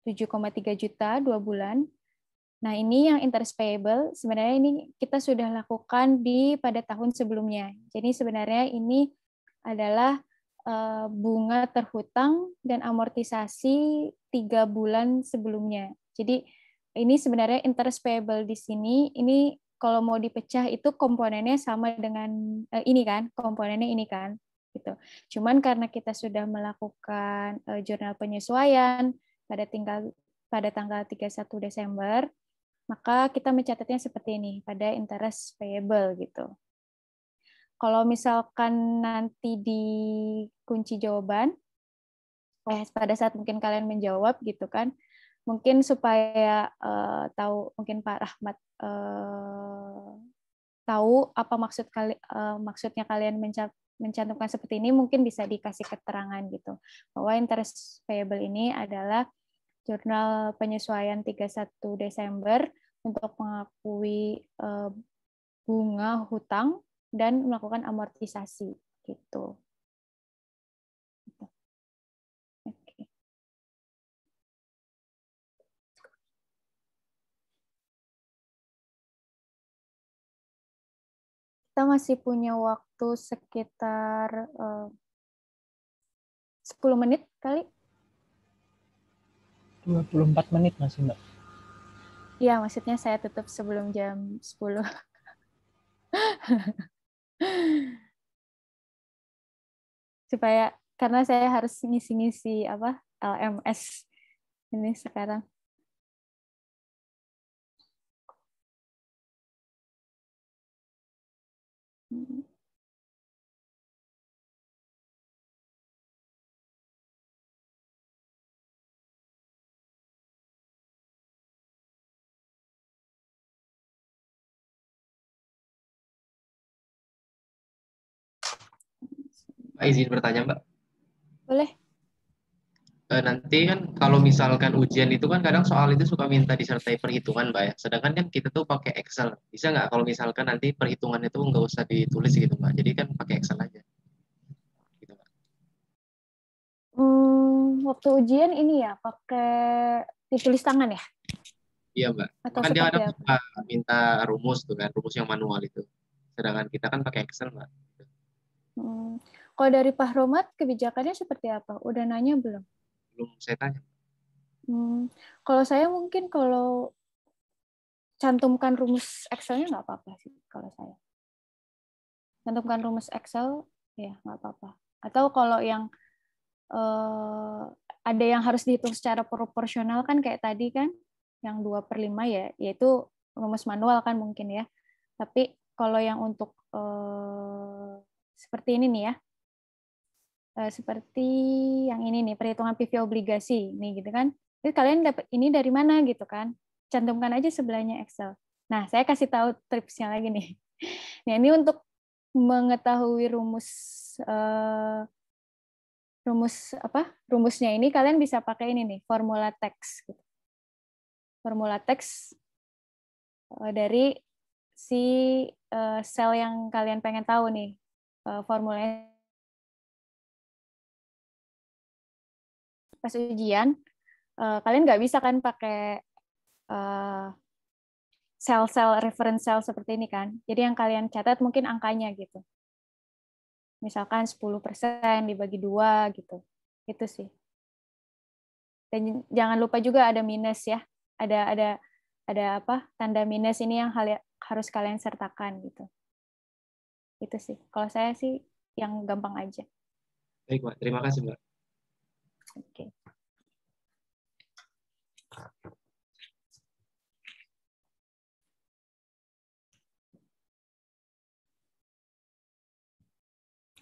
7,3 juta 2 bulan. Nah, ini yang interest payable sebenarnya ini kita sudah lakukan pada tahun sebelumnya. Jadi sebenarnya ini adalah bunga terhutang dan amortisasi 3 bulan sebelumnya. Jadi ini sebenarnya interest payable di sini, ini kalau mau dipecah itu komponennya sama dengan ini kan, komponennya ini kan, gitu. Cuman karena kita sudah melakukan jurnal penyesuaian pada tanggal 31 Desember, maka kita mencatatnya seperti ini pada interest payable gitu. Kalau misalkan nanti di kunci jawaban, pada saat mungkin kalian menjawab gitu kan, mungkin supaya tahu, mungkin Pak Rahmat tahu apa maksudnya kalian mencantumkan seperti ini, mungkin bisa dikasih keterangan gitu bahwa interest payable ini adalah jurnal penyesuaian 31 Desember untuk mengakui bunga hutang dan melakukan amortisasi gitu. Oke. Kita masih punya waktu sekitar 10 menit kali. 24 menit masih, Mbak. Iya, maksudnya saya tutup sebelum jam 10. Supaya, karena saya harus ngisi-ngisi LMS ini sekarang. izin bertanya, Mbak. Boleh? Nanti kan kalau misalkan ujian itu kan kadang soal itu suka minta disertai perhitungan, Mbak ya. Sedangkan kan kita tuh pakai Excel. Bisa nggak kalau misalkan nanti perhitungan itu nggak usah ditulis gitu, Mbak. Jadi kan pakai Excel aja. Gitu, Mbak. Waktu ujian ini ya pakai ditulis tangan ya? Iya, Mbak. Atau Kan dia seperti kadang apa? suka minta rumus tuh kan, rumus yang manual itu. Sedangkan kita kan pakai Excel, Mbak. Kalau dari Pak Romat kebijakannya seperti apa? Udah nanya belum? Belum saya tanya. Kalau saya mungkin kalau cantumkan rumus Excel-nya nggak apa-apa sih kalau saya. Cantumkan rumus Excel ya nggak apa-apa. Atau kalau yang ada yang harus dihitung secara proporsional kan kayak tadi kan, yang 2/5 ya, yaitu rumus manual kan mungkin ya. Tapi kalau yang untuk seperti ini nih ya, seperti yang ini nih, perhitungan PV obligasi nih gitu kan. Jadi kalian dapat ini dari mana gitu kan? Cantumkan aja sebelahnya Excel. Nah, saya kasih tahu tripsnya lagi nih. Nah, ini untuk mengetahui rumusnya ini kalian bisa pakai ini nih, formula teks gitu. Formula teks dari si sel yang kalian pengen tahu nih, formulanya. Pas ujian kalian nggak bisa kan pakai sel-sel reference cell seperti ini kan. Jadi yang kalian catat mungkin angkanya gitu. Misalkan 10% dibagi 2 gitu. Itu sih. Dan jangan lupa juga ada minus ya. Ada apa? Tanda minus ini yang harus kalian sertakan gitu. Itu sih. Kalau saya sih yang gampang aja. Baik, Mbak. Terima kasih, Mbak. Oke.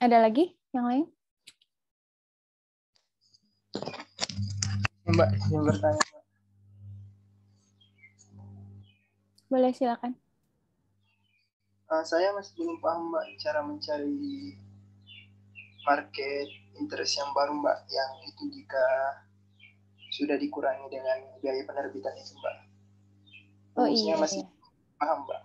Ada lagi yang lain? Mbak, yang bertanya. Boleh, silakan. Saya masih belum paham, Mbak, cara mencari market interest yang baru, Mbak, yang itu jika sudah dikurangi dengan biaya penerbitan itu, Mbak. Oh iya. Masih paham, Mbak.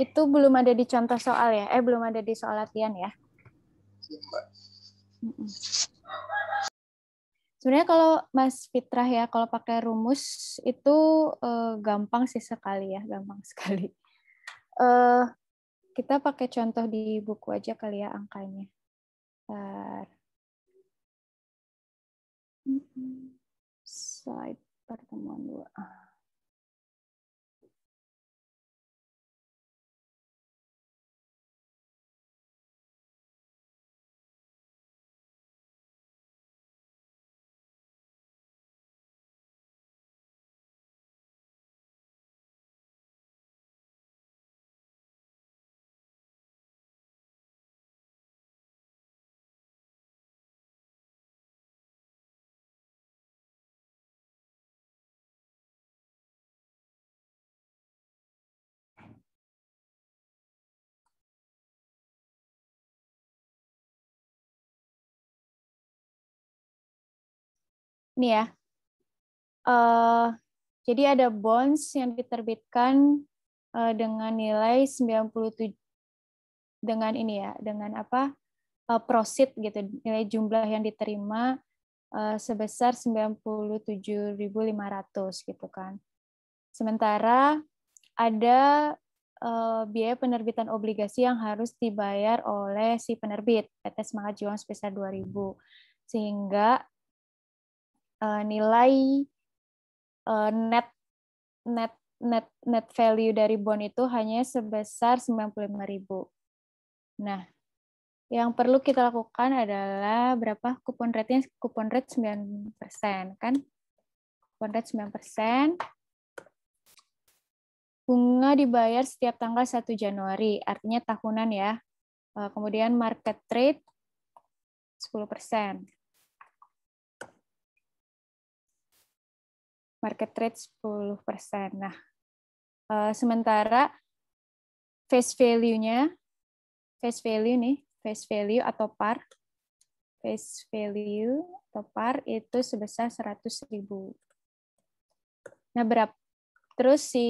Itu belum ada di contoh soal ya? Belum ada di soal latihan ya? Iya, Mbak. Sebenarnya kalau Mas Fitrah ya, kalau pakai rumus itu gampang sih sekali ya, gampang sekali. Kita pakai contoh di buku aja kali ya angkanya. Slide pertemuan 2. Ini ya. Jadi ada bonds yang diterbitkan dengan nilai 97 dengan ini ya, dengan apa? Proceed gitu, nilai jumlah yang diterima sebesar 97.500 gitu kan. Sementara ada biaya penerbitan obligasi yang harus dibayar oleh si penerbit PT Semangat Juang sebesar 2.000. Sehingga nilai net value dari bond itu hanya sebesar 95.000. Nah, yang perlu kita lakukan adalah berapa kupon rate-nya? Kupon rate 9% kan? Kupon rate 9%. Bunga dibayar setiap tanggal 1 Januari, artinya tahunan ya. Kemudian market rate 10%. Market rate 10%. Nah, sementara face value-nya face value nih, face value atau par. Face value atau par itu sebesar 100.000. Nah, berapa? Terus si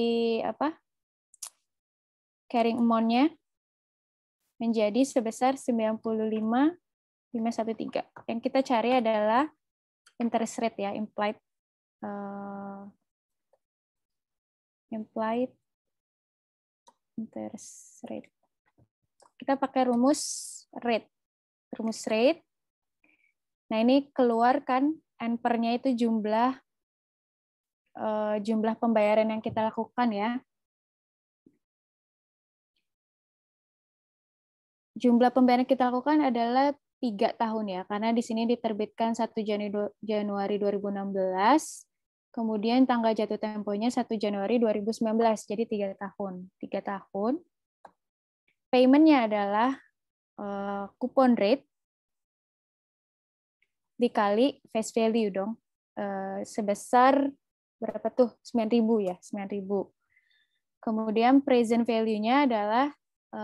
carrying amount-nya menjadi sebesar 95.513. Yang kita cari adalah interest rate ya, implied interest rate. Kita pakai rumus rate. Rumus rate. Nah, ini keluarkan NPR-nya itu jumlah pembayaran yang kita lakukan ya. Jumlah pembayaran yang kita lakukan adalah 3 tahun ya, karena di sini diterbitkan 1 Januari 2016, kemudian tanggal jatuh temponya 1 Januari 2019, jadi 3 tahun. 3 tahun. Payment-nya adalah coupon rate dikali face value dong. Sebesar berapa tuh? 9.000 ya, 9.000. Kemudian present value-nya adalah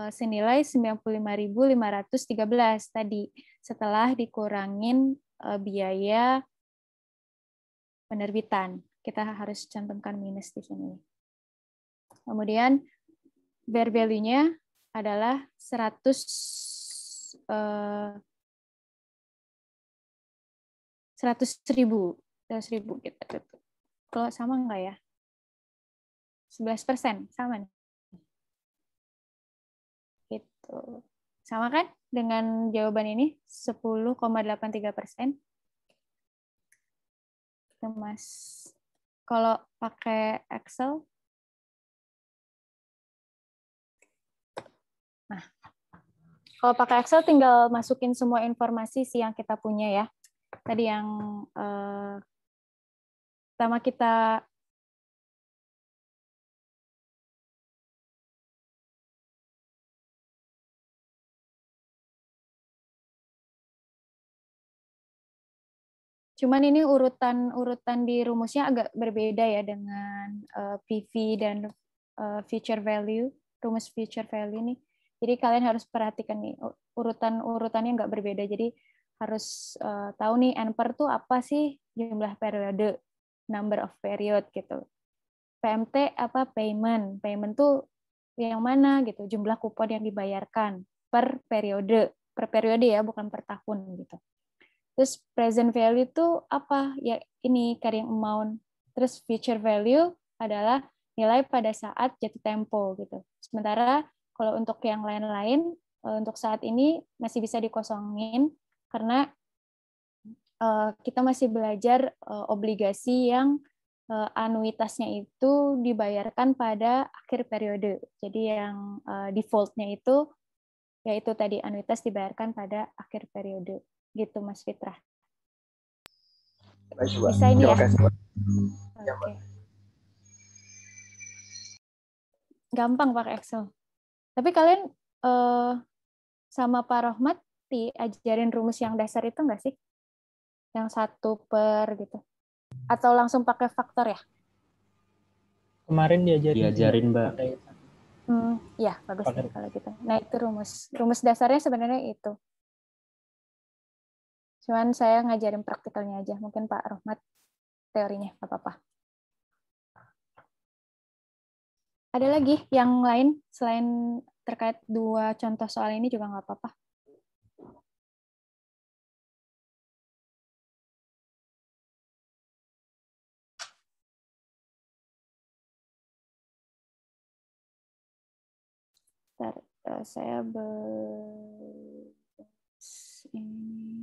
senilai 95.513 tadi setelah dikurangin biaya penerbitan. Kita harus cantumkan minus di sini. Kemudian bear value-nya adalah 100.000 kita tutup. Kalau sama enggak ya? 11% sama nih. Gitu. Sama kan dengan jawaban ini 10,83%. Mas, kalau pakai Excel, nah, kalau pakai Excel tinggal masukin semua informasi sih yang kita punya ya. Tadi yang pertama kita cuman ini urutan di rumusnya agak berbeda ya dengan PV dan future value, rumus future value nih. Jadi kalian harus perhatikan nih urutannya nggak berbeda. Jadi harus tahu nih NPR tuh apa sih, jumlah periode, number of period gitu. PMT apa, payment tuh yang mana gitu, jumlah kupon yang dibayarkan per periode ya, bukan per tahun gitu. Terus present value itu apa ya, ini carrying amount. Terus future value adalah nilai pada saat jatuh tempo gitu. Sementara kalau untuk yang lain-lain untuk saat ini masih bisa dikosongin karena kita masih belajar obligasi yang anuitasnya itu dibayarkan pada akhir periode. Jadi yang default-nya itu yaitu tadi anuitas dibayarkan pada akhir periode. Gitu Mas Fitrah. Bisa ini ya? Oke. Gampang pakai Excel. Tapi kalian sama Pak Rohmat diajarin rumus yang dasar itu nggak sih? Yang 1 per gitu. Atau langsung pakai faktor ya? Kemarin diajarin Mbak. Ya, bagus nih kalau gitu. Nah, itu rumus dasarnya sebenarnya itu. Cuman saya ngajarin praktikalnya aja. Mungkin Pak Rohmat teorinya, nggak apa-apa. Ada lagi yang lain selain terkait 2 contoh soal ini juga nggak apa-apa. Bentar, saya ini.